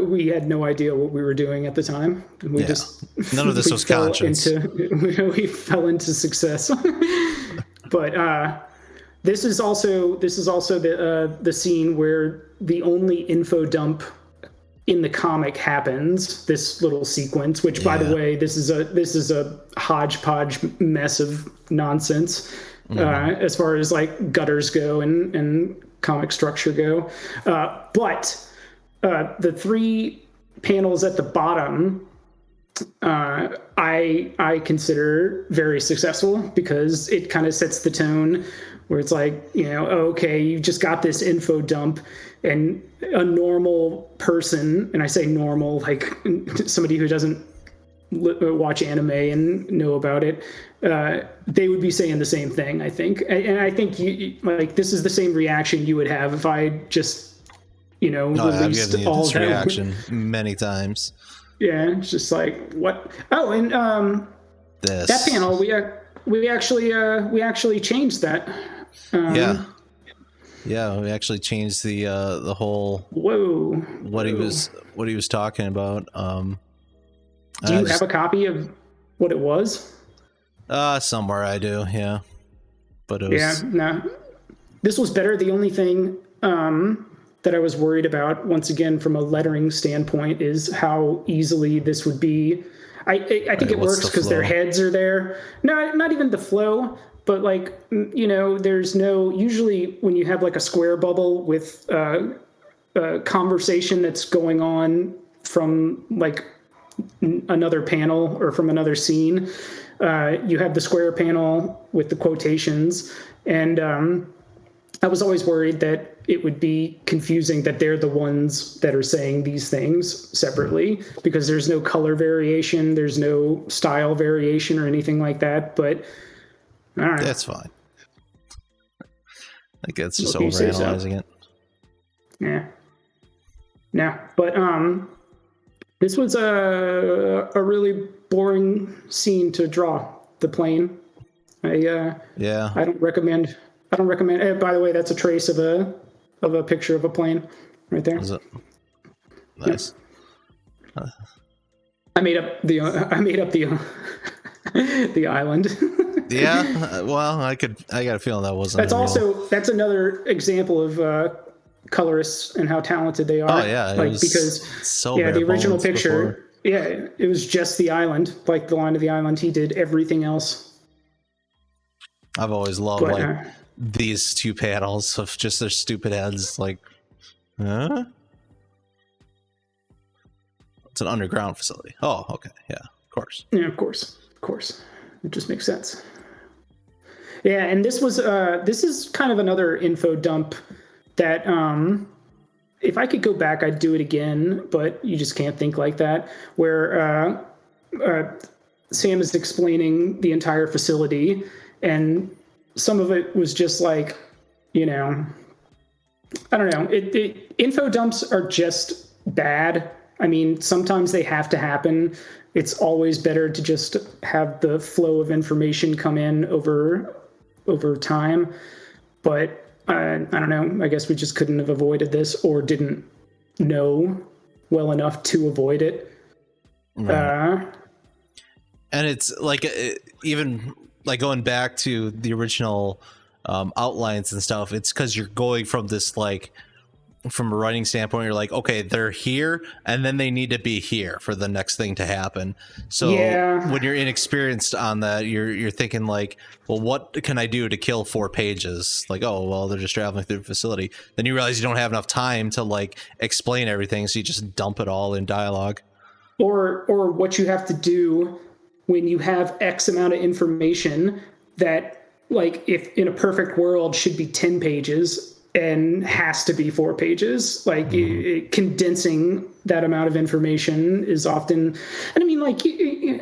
we had no idea what we were doing at the time. None of this was conscious. We fell into success. But this is also the scene where the only info dump in the comic happens. This little sequence, which, by the way, this is a hodgepodge mess of nonsense as far as like gutters go and comic structure go. But the 3 panels at the bottom, I consider very successful, because it kind of sets the tone where it's like, okay, you just got this info dump, and a normal person, and I say normal, like somebody who doesn't watch anime and know about it, they would be saying the same thing, I think. And I think like this is the same reaction you would have if I just released I've given all this that reaction many times. Yeah, it's just like, what? Oh, and that panel, we actually changed that. Yeah, we actually changed the whole what he was talking about. Do you have a copy of what it was? Somewhere I do, yeah. But it was... no. This was better. The only thing that I was worried about, once again, from a lettering standpoint, is how easily this would be. I think it works because their heads are there. No, not even the flow, but like, there's no, usually when you have like a square bubble with a conversation that's going on from like another panel or from another scene, you have the square panel with the quotations, and I was always worried that it would be confusing that they're the ones that are saying these things separately, because there's no color variation, there's no style variation or anything like that. But all right. That's fine. Like it's just What can you say, so? overanalyzing it. Yeah. No, but this was a really boring scene to draw. The plane. I don't recommend. By the way, that's a trace of a picture of a plane right there. Is it? Nice. Yep. I made up the the island. Yeah, well, I got a feeling that wasn't. That's another example of colorists and how talented they are. Oh yeah, because so the original before. picture, it was just the island, like the line of the island. He did everything else. I've always loved these two panels of just their stupid heads, like, huh? It's an underground facility. Oh, okay, yeah, of course. Yeah, of course. It just makes sense. Yeah, and this is kind of another info dump that if I could go back, I'd do it again, but you just can't think like that. Where Sam is explaining the entire facility, and some of it was just like, I don't know. Info dumps are just bad. I mean, sometimes they have to happen. It's always better to just have the flow of information come in over time. But I don't know. I guess we just couldn't have avoided this, or didn't know well enough to avoid it. Right. And it's like, even like going back to the original outlines and stuff, it's because you're going from this, like, from a writing standpoint, you're like, okay, they're here and then they need to be here for the next thing to happen. So when you're inexperienced on that, you're thinking like, well, what can I do to kill 4 pages? Like, oh, well, they're just traveling through the facility. Then you realize you don't have enough time to like explain everything, so you just dump it all in dialogue. Or what you have to do when you have X amount of information that, like, if in a perfect world should be 10 pages and has to be 4 pages, like condensing that amount of information is often, and I mean, like,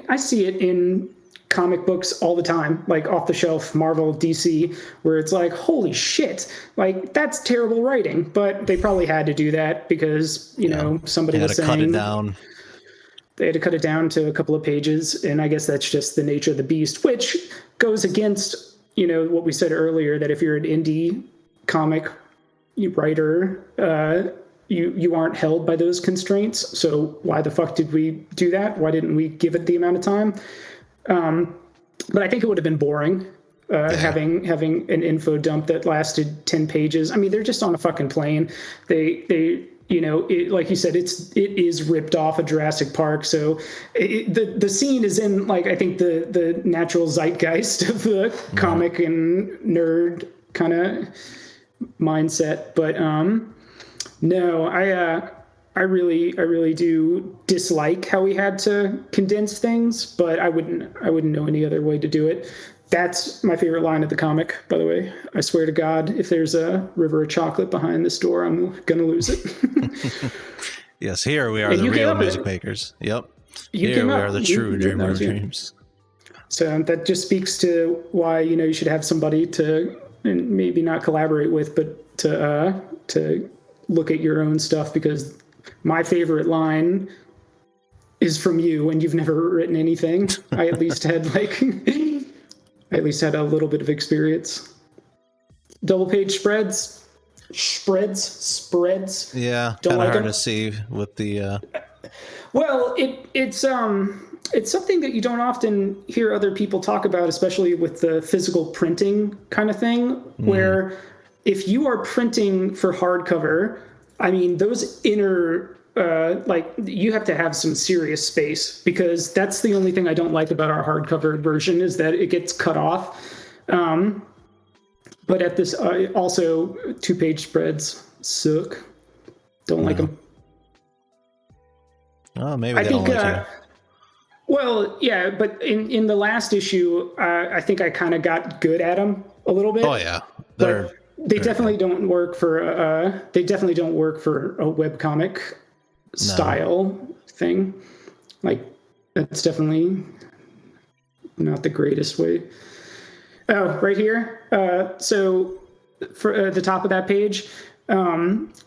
I see it in comic books all the time, like off the shelf Marvel, DC, where it's like, holy shit, like that's terrible writing, but they probably had to do that because somebody was saying cut it down. They had to cut it down to a couple of pages, and I guess that's just the nature of the beast, which goes against what we said earlier, that if you're an indie comic writer, you aren't held by those constraints. So why the fuck did we do that? Why didn't we give it the amount of time? But I think it would have been boring having an info dump that lasted 10 pages. I mean, they're just on a fucking plane. They like you said, it is ripped off of Jurassic Park. So the scene is in, like, I think the natural zeitgeist of the comic and nerd kind of mindset. But no, I really do dislike how we had to condense things, but I wouldn't know any other way to do it. That's my favorite line of the comic, by the way. I swear to God, if there's a river of chocolate behind this door, I'm gonna lose it. Yes, here we are, the real music makers. Yep. Here we are, the true dreamer of dreams. So that just speaks to why you should have somebody to, and maybe not collaborate with, but to look at your own stuff, because my favorite line is from you, and you've never written anything. I at least had a little bit of experience. Double page spreads. Yeah, kind of hard to see with the. Well, it's something that you don't often hear other people talk about, especially with the physical printing kind of thing, where if you are printing for hardcover, I mean, those inner, you have to have some serious space, because that's the only thing I don't like about our hardcover version, is that it gets cut off. But at this, also 2-page spreads suck. Don't like them. Oh, maybe they don't like you. Well, yeah, but in the last issue, I think I kind of got good at them a little bit. Oh yeah, they definitely don't work for a webcomic style thing. Like, that's definitely not the greatest way. Oh, right here. So for the top of that page.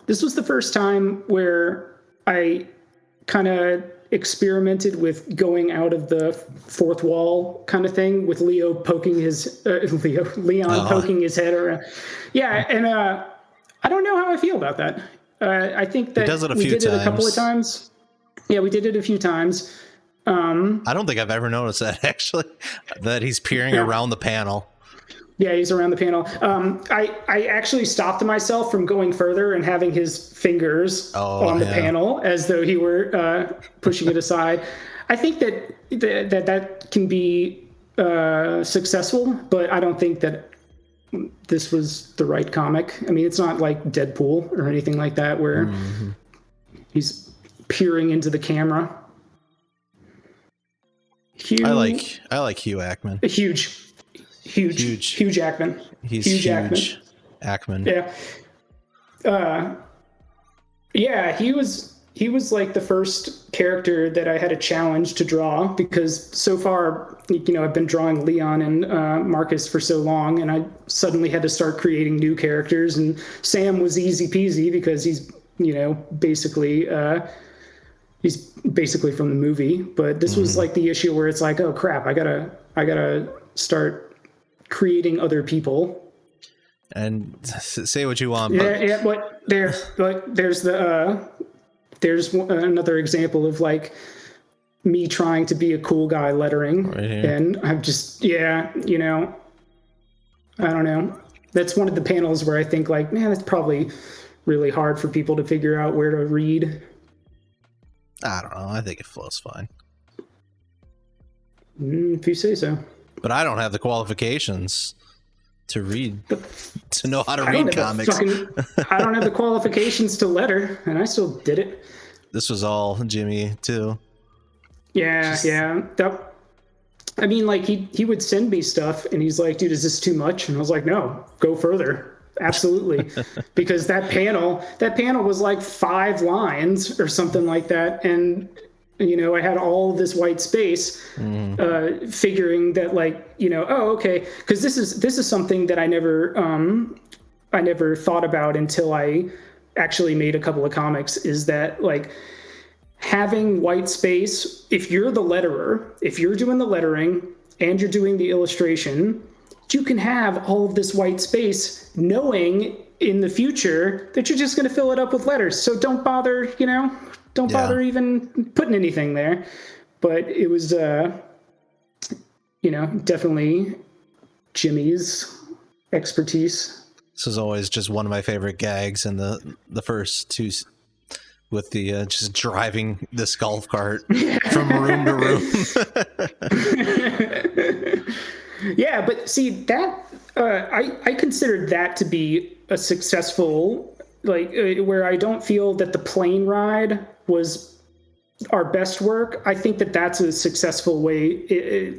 This was the first time where I kind of experimented with going out of the fourth wall kind of thing, with Leon poking his head around. Yeah, and I don't know how I feel about that. I think that we did it a couple of times. Yeah, we did it a few times. I don't think I've ever noticed that, actually, that he's peering around the panel. Yeah, he's around the panel. I actually stopped myself from going further and having his fingers on the panel as though he were pushing it aside. I think that can be successful, but I don't think that this was the right comic. I mean, it's not like Deadpool or anything like that where he's peering into the camera. I like Hugh Jackman. Huge Jackman. He's huge. Jackman. Yeah. Yeah, he was like the first character that I had a challenge to draw, because so far, I've been drawing Leon and Marcus for so long, and I suddenly had to start creating new characters. And Sam was easy peasy because he's basically from the movie. But this was like the issue where it's like, oh crap, I gotta start creating other people. And say what you want, but there's another example of like me trying to be a cool guy lettering, and I'm just I don't know. That's one of the panels where I think like, man, that's probably really hard for people to figure out where to read. I don't know. I think it flows fine. If you say so. But I don't have the qualifications to read, to know how to read comics. I don't have the qualifications to letter, and I still did it. This was all Jimmy too. Yeah. I mean, like he would send me stuff, and he's like, "Dude, is this too much?" And I was like, "No, go further." Absolutely. Because that panel was like 5 lines or something like that, and I had all this white space, figuring that like, oh, okay, because this is something that I never thought about until I actually made a couple of comics, is that like having white space, if you're the letterer, if you're doing the lettering and you're doing the illustration, you can have all of this white space knowing in the future that you're just going to fill it up with letters. So don't bother, bother even putting anything there. But it was, definitely Jimmy's expertise. This is always just one of my favorite gags in the first two, with the just driving this golf cart from room to room. Yeah, but see that I considered that to be a successful, like where I don't feel that the plane ride was our best work. I think that that's a successful way,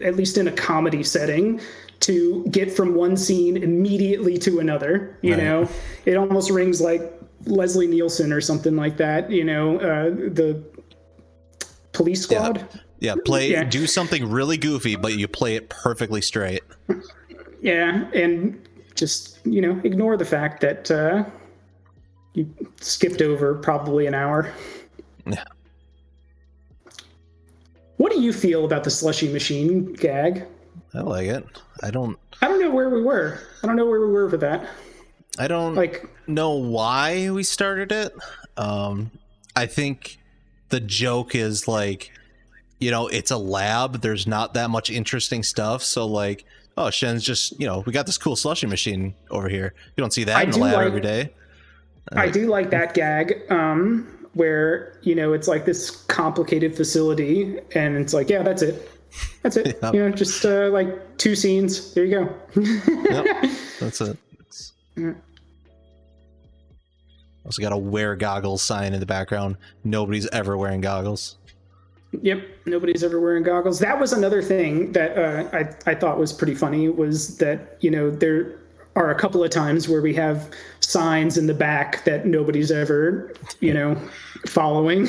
at least in a comedy setting, to get from one scene immediately to another. You know, it almost rings like Leslie Nielsen or something like that. The Police Squad. Yeah, do something really goofy, but you play it perfectly straight. Yeah, and just, ignore the fact that you skipped over probably an hour. Yeah. What do you feel about the slushy machine gag? I like it. I don't know where we were. I don't know where we were with that. I don't know why we started it. I think the joke is like, it's a lab. There's not that much interesting stuff. So like, oh, Shen's just, we got this cool slushy machine over here. You don't see that in the lab every day. I do like that gag, where, it's like this complicated facility, and it's like, yeah, that's it. That's it. Yep. Just like 2 scenes. There you go. Yep, that's it. Also got a wear goggles sign in the background. Nobody's ever wearing goggles. Yep, nobody's ever wearing goggles. That was another thing that I thought was pretty funny, was that, there are a couple of times where we have signs in the back that nobody's ever, following.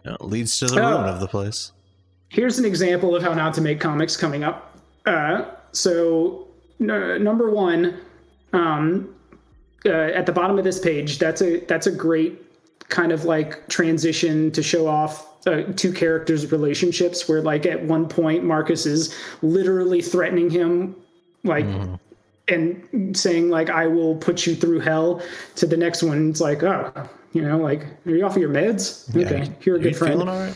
It leads to the ruin of the place. Here's an example of how not to make comics coming up. So number 1, at the bottom of this page, that's a great kind of like transition to show off two characters' relationships, where like at one point Marcus is literally threatening him, like, and saying like, I will put you through hell. To the next one, it's like, oh, you know, like, are you off of your meds? Okay, you're a good friend. Feeling all right?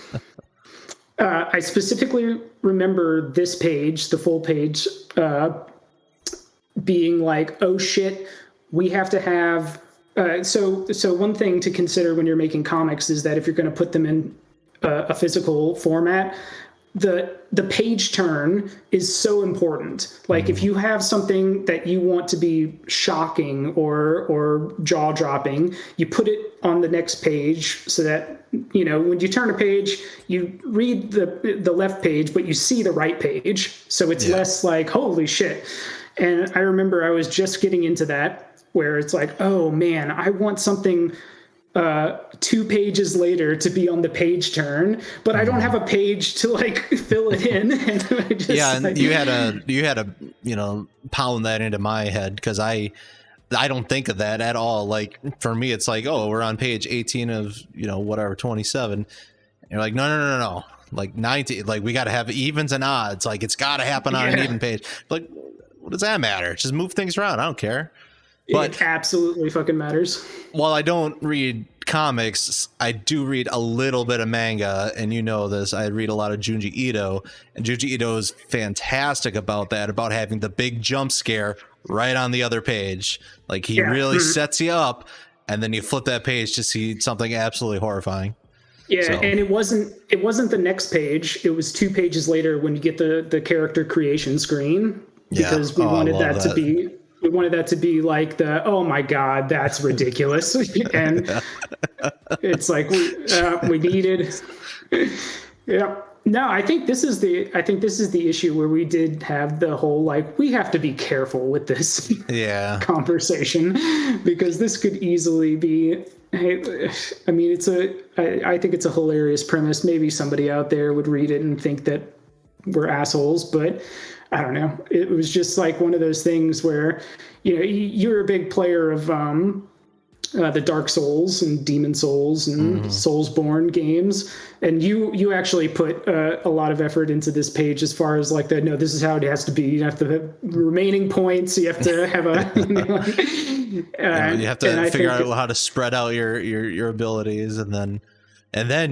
I specifically remember this page, the full page, being like, oh shit, we have to have. So one thing to consider when you're making comics is that if you're going to put them in a physical format, the page turn is so important. Like if you have something that you want to be shocking or jaw dropping, you put it on the next page so that, you know, when you turn a page, you read the left page, but you see the right page. So it's less like, holy shit. And I remember I was just getting into that, where it's like, oh man, I want something 2 pages later to be on the page turn, but I don't have a page to like fill it in. And I just, and like, you had to, you know, pound that into my head, because I don't think of that at all. Like for me, it's like, oh, we're on page 18 of, you know, whatever, 27. And you're like, no. Like 19, like we got to have evens and odds. Like it's got to happen on an even page. Like, what does that matter? Just move things around. I don't care. But it absolutely fucking matters. While I don't read comics, I do read a little bit of manga, and you know this. I read a lot of Junji Ito, and Junji Ito is fantastic about that, about having the big jump scare right on the other page. Like he really sets you up, and then you flip that page to see something absolutely horrifying. Yeah, and it wasn't the next page. It was 2 pages later when you get the character creation screen, because we wanted that to be. We wanted that to be like the, oh my God, that's ridiculous. And it's like, we needed, yeah. No, I think this is the issue where we did have the whole, like, we have to be careful with this conversation, because this could easily be, I mean, I think it's a hilarious premise. Maybe somebody out there would read it and think that we're assholes, but I don't know. It was just like one of those things where, you know, you're a big player of the Dark Souls and Demon Souls and Soulsborne games, and you actually put a lot of effort into this page as far as like no, this is how it has to be. You have to have remaining points. You have to have a, you have to figure out how to spread out your abilities, and then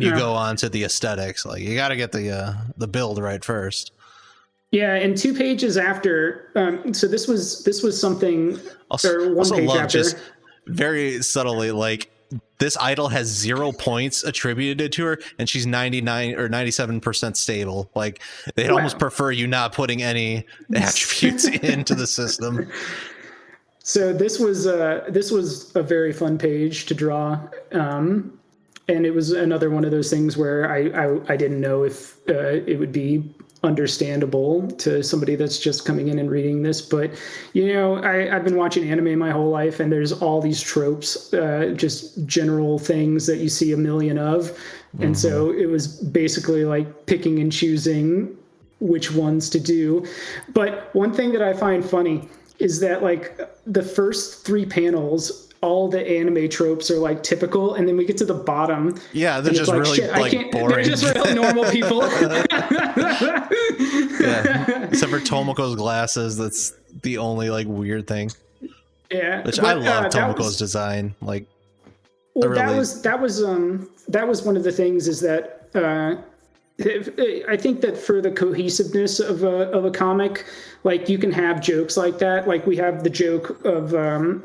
you go on to the aesthetics. Like you got to get the build right first. Yeah, and 2 pages after, so this was something, or one page after. Just very subtly, like, this idol has 0 points attributed to her, and she's 99 or 97% stable. Like, they'd almost prefer you not putting any attributes into the system. So this was a very fun page to draw, and it was another one of those things where I didn't know if it would be understandable to somebody that's just coming in and reading this, but you know, I've been watching anime my whole life, and there's all these tropes, just general things that you see a million of, and so it was basically like picking and choosing which ones to do. But one thing that I find funny is that like the first 3 panels, all the anime tropes are like typical, and then we get to the bottom. Yeah, they're just like, really like boring. They're just real normal people. Yeah, except for Tomoko's glasses. That's the only like weird thing. Yeah, which I love Tomoko's design. Like, well, really... that was one of the things is that I think that for the cohesiveness of a comic, like you can have jokes like that. Like we have the joke of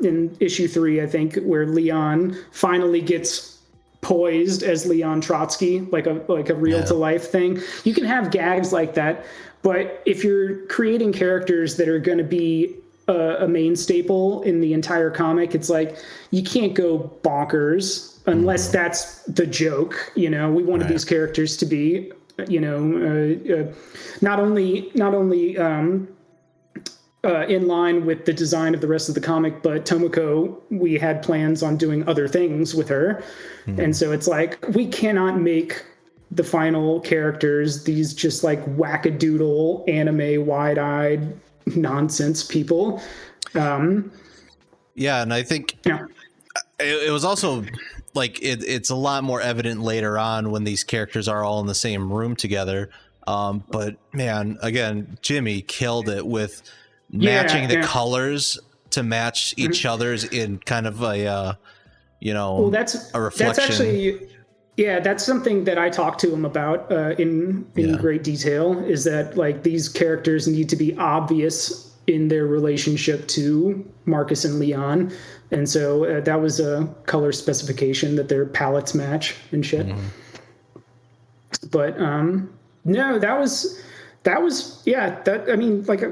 in issue 3, I think, where Leon finally gets poised as Leon Trotsky, like a real to life thing. You can have gags like that, but if you're creating characters that are going to be a main staple in the entire comic, it's like you can't go bonkers unless that's the joke. You know, we wanted these characters to be, you know, not only in line with the design of the rest of the comic, but Tomoko, we had plans on doing other things with her. And so it's like, we cannot make the final characters these just like wackadoodle anime wide-eyed nonsense people. Yeah, and I think Yeah. it was also like it's a lot more evident later on when these characters are all in the same room together. But man, again, Jimmy killed it with matching Yeah, the yeah. colors to match each other's in kind of a Well, a that's reflection. actually, yeah, that's something that I talked to him about in Yeah. great detail. Is that like these characters need to be obvious in their relationship to Marcus and Leon, and so that was a color specification that their palettes match and shit. Mm-hmm. But no, that was yeah. That I mean, like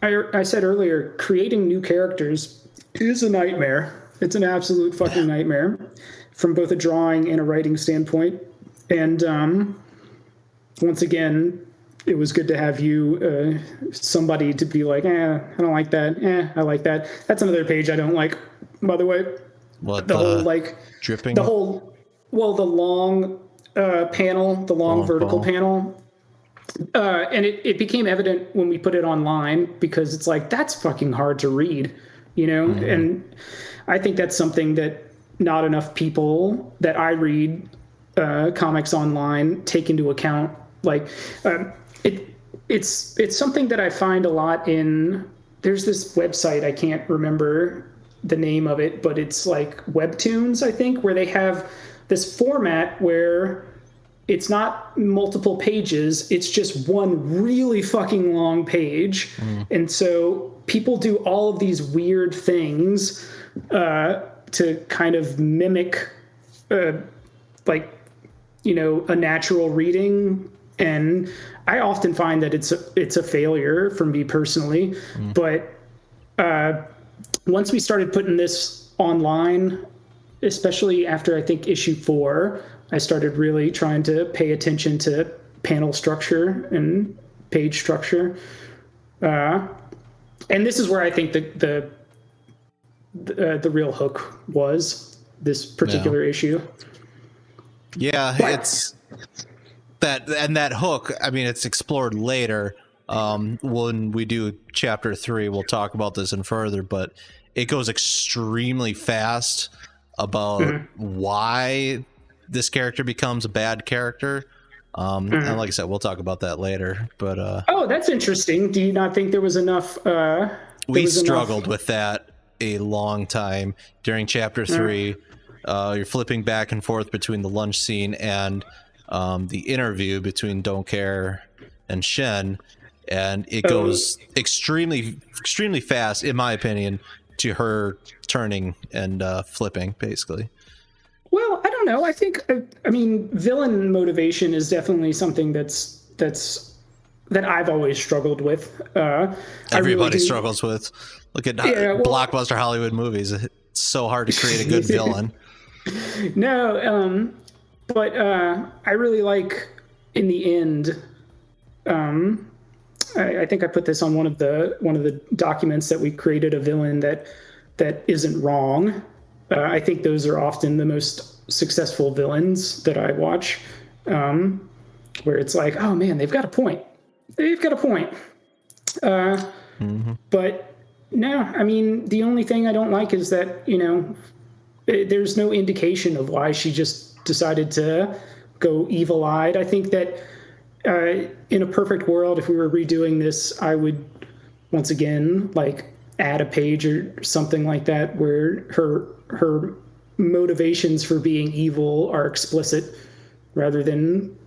I said earlier, creating new characters is a nightmare. It's an absolute fucking nightmare from both a drawing and a writing standpoint. And once again, it was good to have you, somebody to be like, I don't like that. I like that. That's another page I don't like, by the way. What The whole, like, dripping? the whole, well, the long panel, the long vertical panel. And it became evident when we put it online because it's like, that's fucking hard to read, you know? Mm-hmm. And I think that's something that not enough people that I read comics online take into account. Like, it's something that I find a lot in. There's this website, I can't remember the name of it, but it's like Webtoons, I think, where they have this format where it's not multiple pages, it's just one really fucking long page. And so people do all of these weird things to kind of mimic like, you know, a natural reading. And I often find that it's a failure for me personally. But once we started putting this online, especially after I think issue 4, I started really trying to pay attention to panel structure and page structure. And this is where I think the real hook was this particular issue. Yeah, it's that, and that hook, I mean, it's explored later. When we do chapter 3, we'll talk about this in further, but it goes extremely fast about why this character becomes a bad character. And like I said, we'll talk about that later, but oh, that's interesting. Do you not think there was enough we struggled with that a long time during chapter 3. You're flipping back and forth between the lunch scene and the interview between Don't Care and Shen, and it goes extremely fast, in my opinion, to her turning and flipping, basically. Well, I don't know. I think, I mean, villain motivation is definitely something that I've always struggled with. Everybody struggles with. Look at blockbuster Hollywood movies. It's so hard to create a good villain. No, but I really like, in the end, I think I put this on one of the documents that we created, a villain that isn't wrong. I think those are often the most successful villains that I watch, where it's like, oh man, they've got a point. But no, I mean, the only thing I don't like is that, you know, there's no indication of why she just decided to go evil-eyed. I think that in a perfect world, if we were redoing this, I would once again like add a page or something like that where her motivations for being evil are explicit rather than,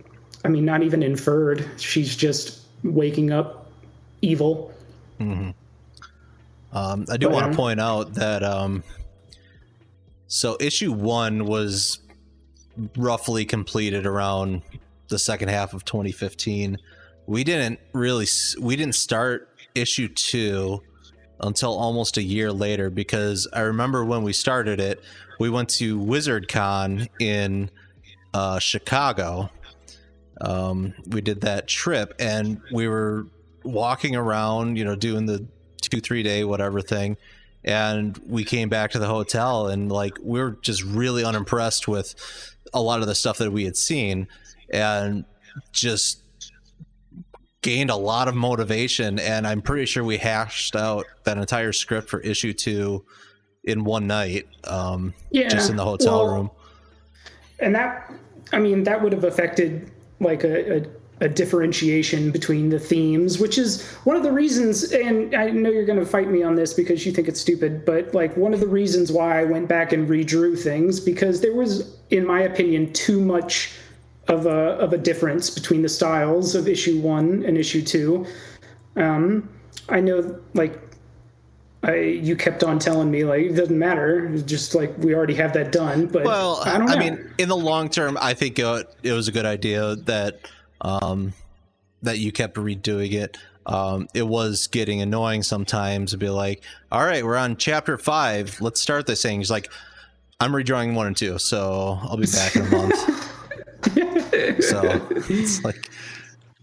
I mean, not even inferred. She's just waking up evil. I do want to point out that so issue 1 was roughly completed around the second half of 2015. We didn't start issue 2 until almost a year later, because I remember when we started it, we went to WizardCon in Chicago. We did that trip and we were walking around, you know, doing the 2-3 day whatever thing, and we came back to the hotel and like we were just really unimpressed with a lot of the stuff that we had seen, and just gained a lot of motivation. And I'm pretty sure we hashed out that entire script for issue 2 in one night, Yeah, just in the hotel room. And that, I mean, that would have affected like a differentiation between the themes, which is one of the reasons, and I know you're going to fight me on this because you think it's stupid, but like one of the reasons why I went back and redrew things, because there was, in my opinion, too much of a difference between the styles of issue 1 and issue 2. I know, like, you kept on telling me, like, it doesn't matter. It's just like, we already have that done. But well, I don't know. I mean, in the long term, I think it was a good idea that that you kept redoing it. It was getting annoying sometimes to be like, all right, we're on chapter 5. Let's start this thing. He's like, I'm redrawing 1 and 2, so I'll be back in a month. So it's like,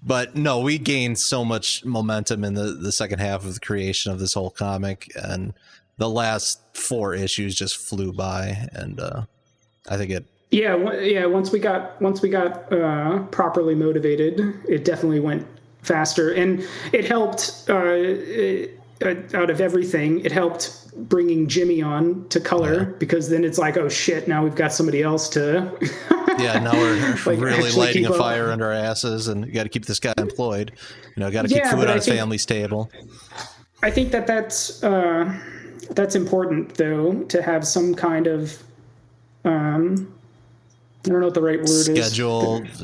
but no, we gained so much momentum in the second half of the creation of this whole comic, and the last 4 issues just flew by, and I think it. Yeah. Once we got properly motivated, it definitely went faster, and it helped. Out of everything, it helped bringing Jimmy on to color, because then it's like, oh shit, now we've got somebody else to. Yeah, now we're like really lighting a up. fire under our asses, and you got to keep this guy employed. Got to keep food on his family's table. I think that's important, though, to have some kind of I don't know what the right word schedule, is.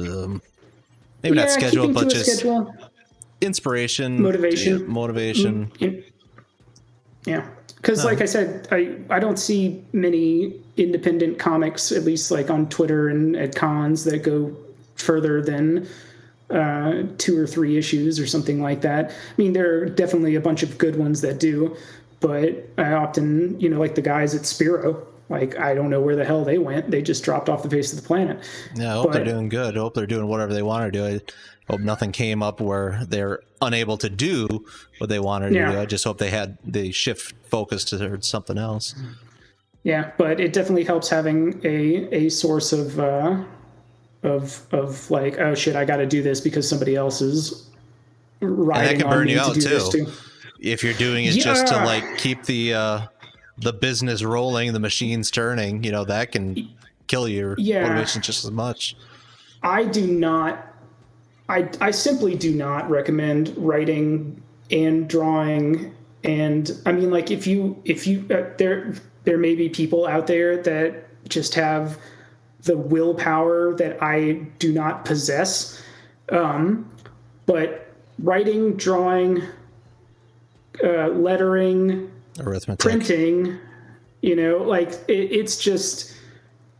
Maybe not schedule, but just schedule. Inspiration, motivation. Yeah, because like I said, I don't see many independent comics, at least like on Twitter and at cons, that go further than 2 or 3 issues or something like that. I mean, there are definitely a bunch of good ones that do, but I often, like the guys at Spiro, like, I don't know where the hell they went. They just dropped off the face of the planet. Yeah, I hope they're doing good. I hope they're doing whatever they want to do. I hope nothing came up where they're unable to do what they wanted to do. I just hope they shift focus to something else. Yeah, but it definitely helps having a source of like, oh shit, I got to do this because somebody else is riding. And that can burn you out too. If you're doing it just to like keep the business rolling, the machines turning, that can kill your motivation just as much. I simply do not recommend writing and drawing. And I mean, like, if you there may be people out there that just have the willpower that I do not possess. But writing, drawing, lettering, arithmetic, printing, like it's just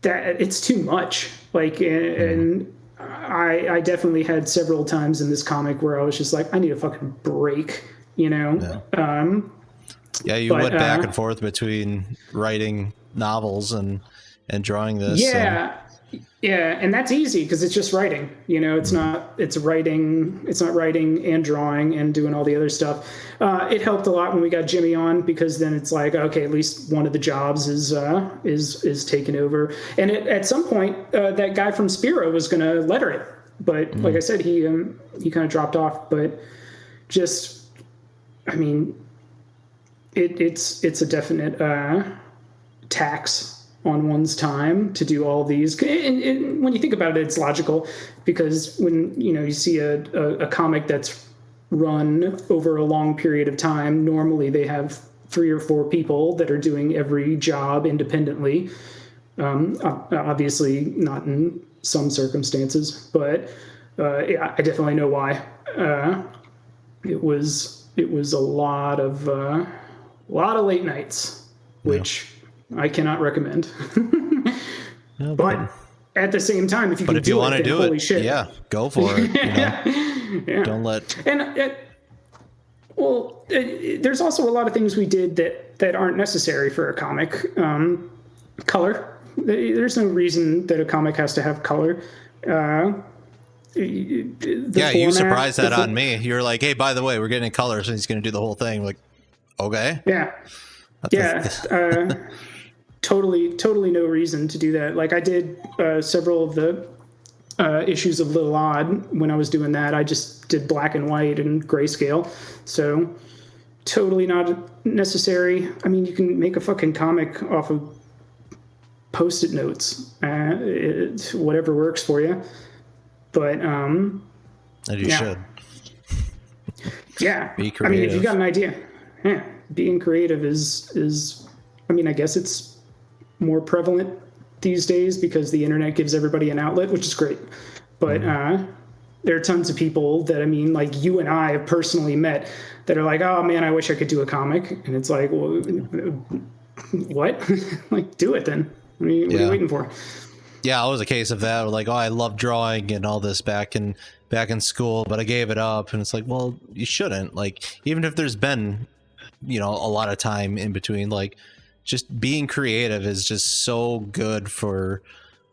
that it's too much. Like, and I definitely had several times in this comic where I was just like, I need a fucking break, Yeah. You went back and forth between writing novels and drawing this. Yeah. Yeah, and that's easy because it's just writing. It's not writing and drawing and doing all the other stuff. It helped a lot when we got Jimmy on, because then it's like, okay, at least one of the jobs is taken over. And at some point, that guy from Spiro was going to letter it, but like I said, he kind of dropped off. But just, I mean, it's a definite tax on one's time to do all these. And when you think about it, it's logical, because when you see a comic that's run over a long period of time, normally they have 3 or 4 people that are doing every job independently. Obviously not in some circumstances, but I definitely know why. It was a lot of late nights, which I cannot recommend. No, but at the same time, if you want to do it, shit. Yeah, go for it. Yeah. Don't let. And there's also a lot of things we did that aren't necessary for a comic. Color. There's no reason that a comic has to have color. You surprised that on me. You were like, "Hey, by the way, we're getting colors, and he's going to do the whole thing." I'm like, okay. Yeah. Totally no reason to do that. Like, I did several of the issues of Little Odd. When I was doing that, I just did black and white and grayscale. So totally not necessary. I mean, you can make a fucking comic off of post-it notes. Whatever works for you. But And you should. Yeah. Be creative. I mean, if you got an idea, being creative is. I mean, I guess it's more prevalent these days because the internet gives everybody an outlet, which is great. But there are tons of people that, I mean, like you and I have personally met that are like, oh man, I wish I could do a comic. And it's like, well, what? Like, do it then. What are you waiting for? Yeah, it was a case of that. Like, oh, I love drawing and all this back in school, but I gave it up. And it's like, well, you shouldn't. Like, even if there's been, a lot of time in between, like, just being creative is just so good for,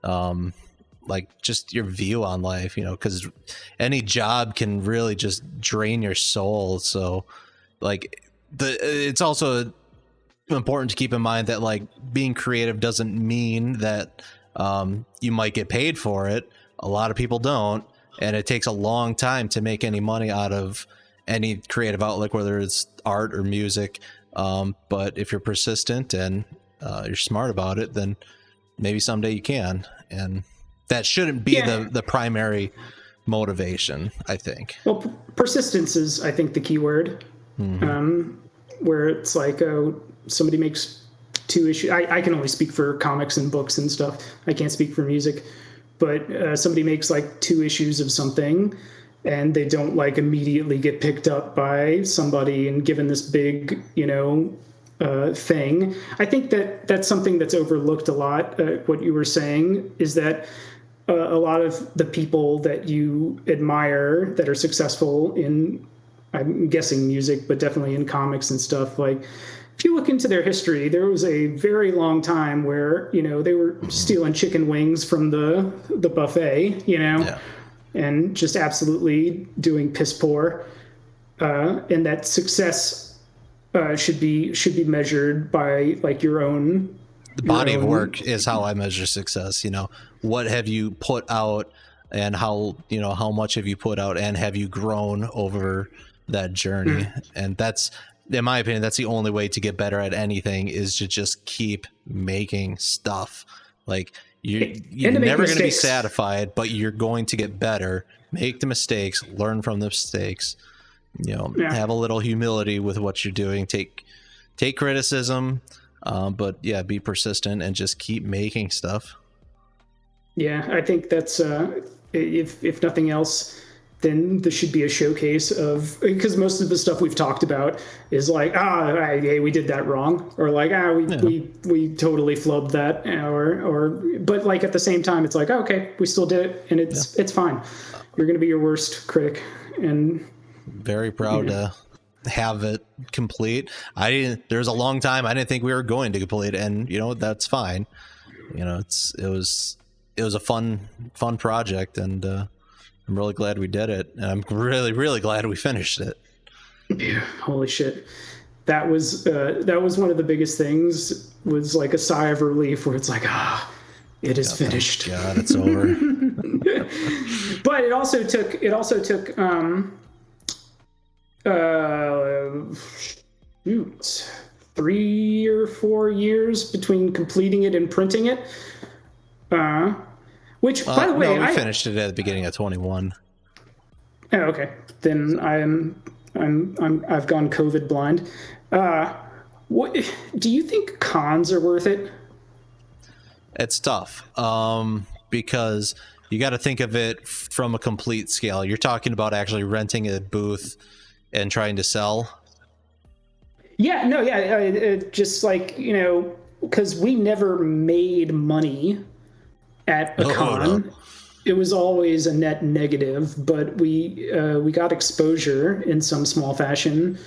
like, just your view on life, because any job can really just drain your soul. So, like, it's also important to keep in mind that, like, being creative doesn't mean that you might get paid for it. A lot of people don't, and it takes a long time to make any money out of any creative outlet, whether it's art or music. But if you're persistent and you're smart about it, then maybe someday you can. And that shouldn't be the primary motivation, I think. Well, persistence is, I think, the key word. Where it's like, somebody makes 2 issues. I can only speak for comics and books and stuff. I can't speak for music. But somebody makes like 2 issues of something, and they don't like immediately get picked up by somebody and given this big, thing. I think that's something that's overlooked a lot. What you were saying is that a lot of the people that you admire that are successful in, I'm guessing music, but definitely in comics and stuff, like, if you look into their history, there was a very long time where, they were stealing chicken wings from the buffet, and just absolutely doing piss poor. And that success should be measured by, like, your own. The body of work is how I measure success. What have you put out, and how much have you put out, and have you grown over that journey? And that's, in my opinion, that's the only way to get better at anything, is to just keep making stuff. Like, you're never going to be satisfied, but you're going to get better. Make the mistakes, learn from the mistakes, have a little humility with what you're doing, take criticism, but be persistent and just keep making stuff. Yeah, I think that's, if nothing else, then there should be a showcase of, because most of the stuff we've talked about is like, hey, we did that wrong, or like, we totally flubbed that, but like at the same time, it's like, okay, we still did it, and it's fine. You're going to be your worst critic, and very proud to have it complete. There's a long time I didn't think we were going to complete it, and that's fine. It was a fun project, and I'm really glad we did it, and I'm really, really glad we finished it. Yeah, holy shit. That was one of the biggest things, was like a sigh of relief where it's like, it is finished. God, it's over. But it also took 3 or 4 years between completing it and printing it. Which, by the way, we finished it at the beginning of 21. Oh, okay. Then I've gone COVID blind. What do you think cons are worth it? It's tough, because you got to think of it from a complete scale. You're talking about actually renting a booth and trying to sell. Just like, because we never made money at a con. No. It was always a net negative, but we got exposure in some small fashion.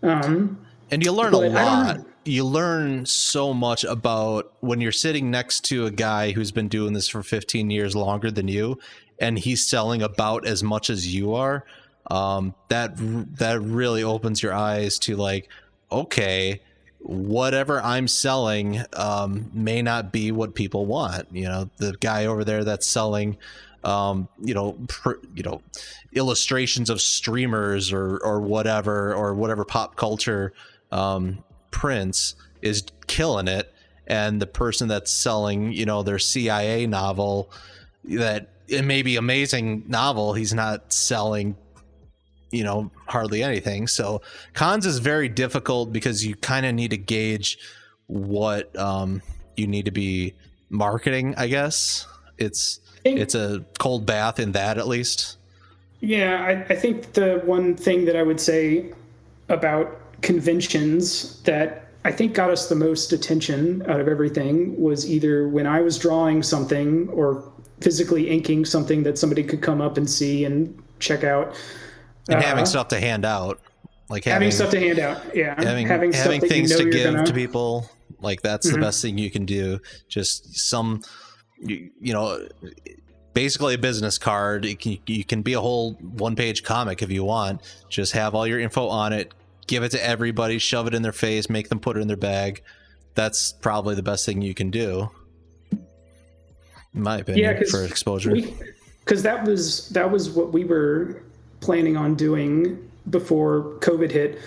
And you learn a lot. You learn so much about when you're sitting next to a guy who's been doing this for 15 years longer than you, and he's selling about as much as you are. That really opens your eyes to, like, okay, whatever I'm selling may not be what people want. The guy over there that's selling illustrations of streamers or whatever pop culture prints is killing it, and the person that's selling their CIA novel, that it may be amazing novel, he's not selling hardly anything. So cons is very difficult because you kind of need to gauge what you need to be marketing, I guess. It's a cold bath in that, at least. Yeah, I think the one thing that I would say about conventions that I think got us the most attention out of everything was either when I was drawing something or physically inking something that somebody could come up and see and check out. And having stuff to hand out. Like having stuff to hand out, yeah. Having things to give to people. Like that's the best thing you can do. Just basically a business card. You can be a whole one-page comic if you want. Just have all your info on it, give it to everybody, shove it in their face, make them put it in their bag. That's probably the best thing you can do, in my opinion, for exposure. Because that was what we were planning on doing before COVID hit,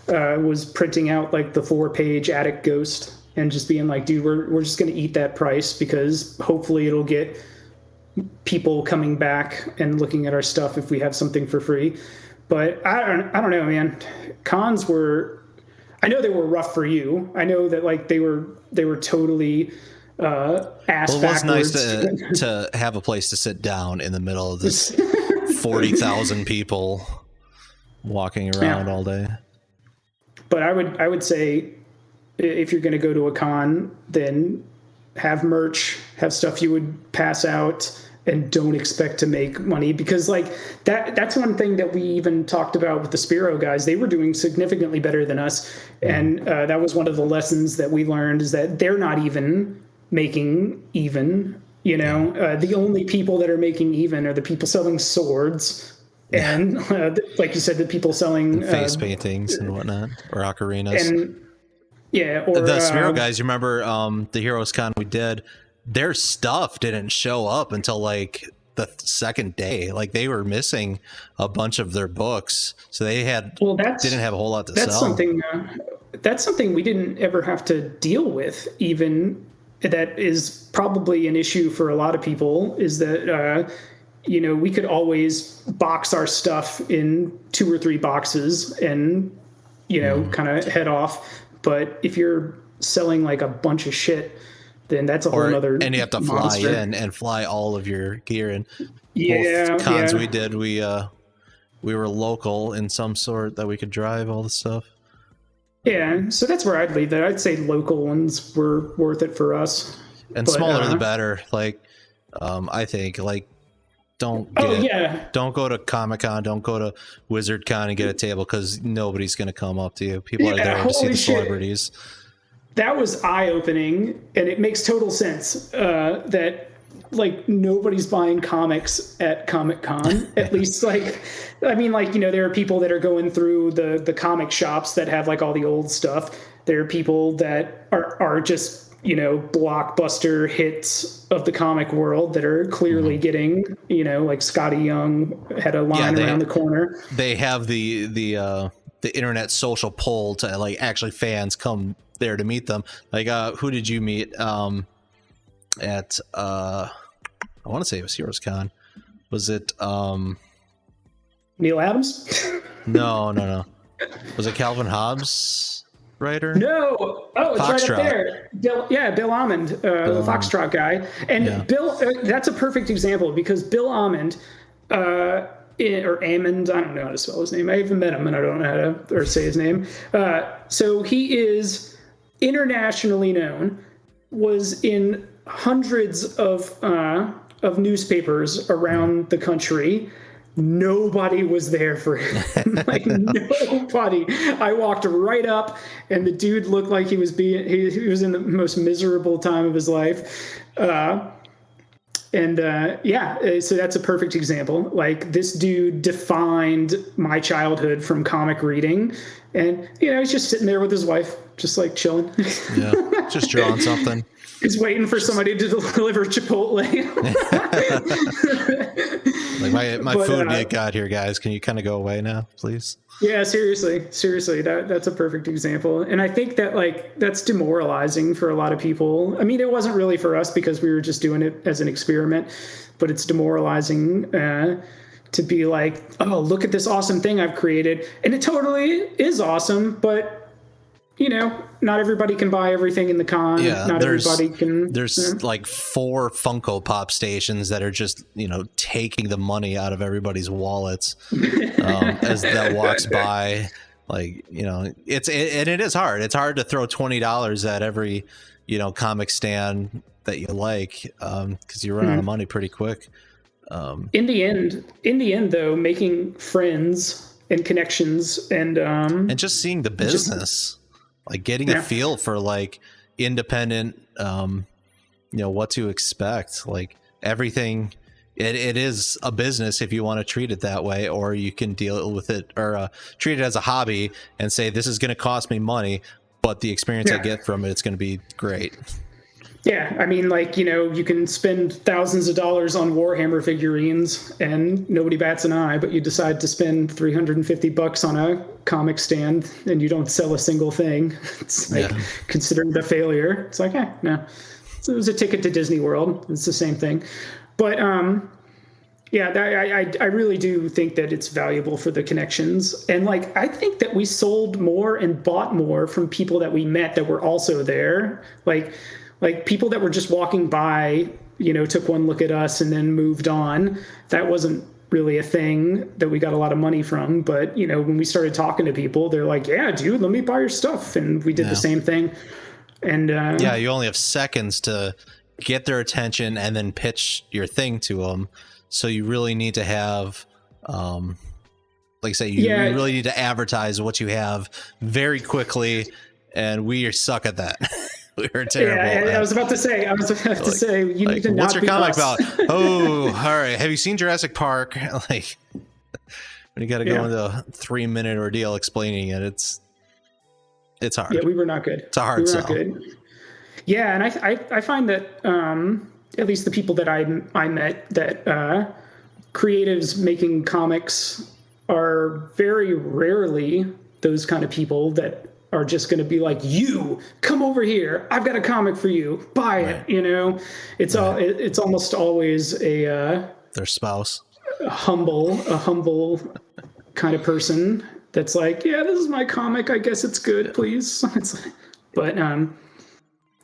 was printing out like the 4-page Attic Ghost and just being like, dude, we're just going to eat that price because hopefully it'll get people coming back and looking at our stuff if we have something for free. But I don't know, man. Cons were, I know they were rough for you. I know that like they were totally ass it was nice to have a place to sit down in the middle of this 40,000 people walking around all day. But I would say if you're going to go to a con, then have merch, have stuff you would pass out, and don't expect to make money, because like that's one thing that we even talked about with the Spiro guys. They were doing significantly better than us. And that was one of the lessons that we learned, is that they're not even making even, the only people that are making even are the people selling swords. And like you said, the people selling and face paintings and whatnot, or ocarinas. And or the Spiro guys, you remember the Heroes Con we did, their stuff didn't show up until like the second day. Like they were missing a bunch of their books, so they didn't have a whole lot to sell. That's something we didn't ever have to deal with. Even that is probably an issue for a lot of people, is that we could always box our stuff in 2 or 3 boxes and kind of head off. But if you're selling like a bunch of shit, then that's a whole other. And you have to fly monster. in and fly all of your gear. And both cons we did, we were local in some sort that we could drive all the stuff. Yeah, so that's where I'd leave that. I'd say local ones were worth it for us. And smaller the better. Like, I think, like, don't go to Comic-Con, don't go to WizardCon and get a table, because nobody's going to come up to you. People are there to see the celebrities. That was eye-opening, and it makes total sense that like nobody's buying comics at Comic-Con. At least like, I mean, like, there are people that are going through the comic shops that have like all the old stuff. There are people that are just blockbuster hits of the comic world that are clearly getting, like Scotty Young had a line around the corner. They have the internet social pull to like actually fans come there to meet them. Like, who did you meet at I want to say it was Heroes Con. Was it Neil Adams? No. Was it Calvin Hobbes writer? No. Oh, it's right up there. Bill Almond, the Foxtrot guy. And Bill, that's a perfect example, because Bill Almond, or Ammond, I don't know how to spell his name. I even met him and I don't know how to say his name. So he is internationally known, was in hundreds of newspapers around the country. Nobody was there for him. Like nobody. I walked right up, and the dude looked like he was in the most miserable time of his life. So that's a perfect example. Like, this dude defined my childhood from comic reading, and he's just sitting there with his wife, just like chilling. Yeah. Just drawing something. He's waiting for somebody to deliver Chipotle. Like my food got here, guys. Can you kind of go away now, please? Yeah, seriously, that's a perfect example. And I think that like that's demoralizing for a lot of people. I mean, it wasn't really for us because we were just doing it as an experiment, but it's demoralizing to be like, oh, look at this awesome thing I've created. And it totally is awesome, but you know, not everybody can buy everything in the con. Yeah, not everybody can. There's like 4 Funko Pop stations that are just, you know, taking the money out of everybody's wallets as that walks by. Like, you know, and it is hard. It's hard to throw $20 at every, you know, comic stand that you like because you run out of money pretty quick. In the end, though, making friends and connections and just seeing the business. Like getting a feel for like independent, you know, what to expect, like everything. It is a business if you want to treat it that way, or you can deal with it or treat it as a hobby and say, this is going to cost me money, but the experience I get from it's going to be great. Yeah, I mean, like, you know, you can spend thousands of dollars on Warhammer figurines and nobody bats an eye, but you decide to spend $350 on a comic stand and you don't sell a single thing. It's like considered a failure. It's like, no. So it was a ticket to Disney World. It's the same thing. But yeah, I really do think that it's valuable for the connections. And like, I think that we sold more and bought more from people that we met that were also there. Like people that were just walking by, you know, took one look at us and then moved on. That wasn't really a thing that we got a lot of money from. But, you know, when we started talking to people, they're like, yeah, dude, let me buy your stuff. And we did the same thing. And yeah, you only have seconds to get their attention and then pitch your thing to them. So you really need to have, like I say, you really need to advertise what you have very quickly. And we suck at that. We're terrible. Yeah, I was about to say, you need to not what's your comic about? Oh, all right. Have you seen Jurassic Park? Like, when you got to go into a 3-minute ordeal explaining it, it's hard. Yeah, we were not good. It's a hard sell. Not good. Yeah, and I find that at least the people that I met, that creatives making comics are very rarely those kind of people that are just going to be like, you come over here, I've got a comic for you, buy it. You know, it's it's almost always their spouse, a humble kind of person that's like, yeah, this is my comic, I guess it's good, please. It's like, but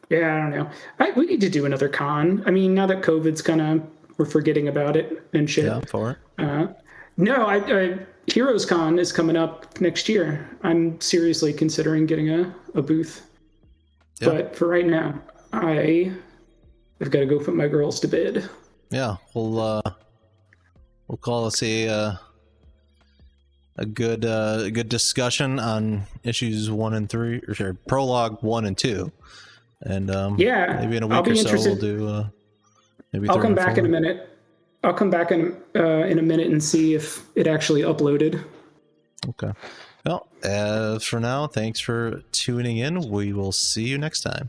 yeah, I don't know. We need to do another con. I mean, now that COVID's kind of, we're forgetting about it and shit. Yeah, for it. No, Heroes Con is coming up next year. I'm seriously considering getting a booth. Yep. But for right now, I've got to go put my girls to bed. Yeah, we'll call this a good discussion on issues 1 and 3, or sorry, prologue 1 and 2. And maybe in a week or so we'll do maybe I'll come back in a minute. I'll come back in a minute and see if it actually uploaded. Okay. Well, for now, thanks for tuning in. We will see you next time.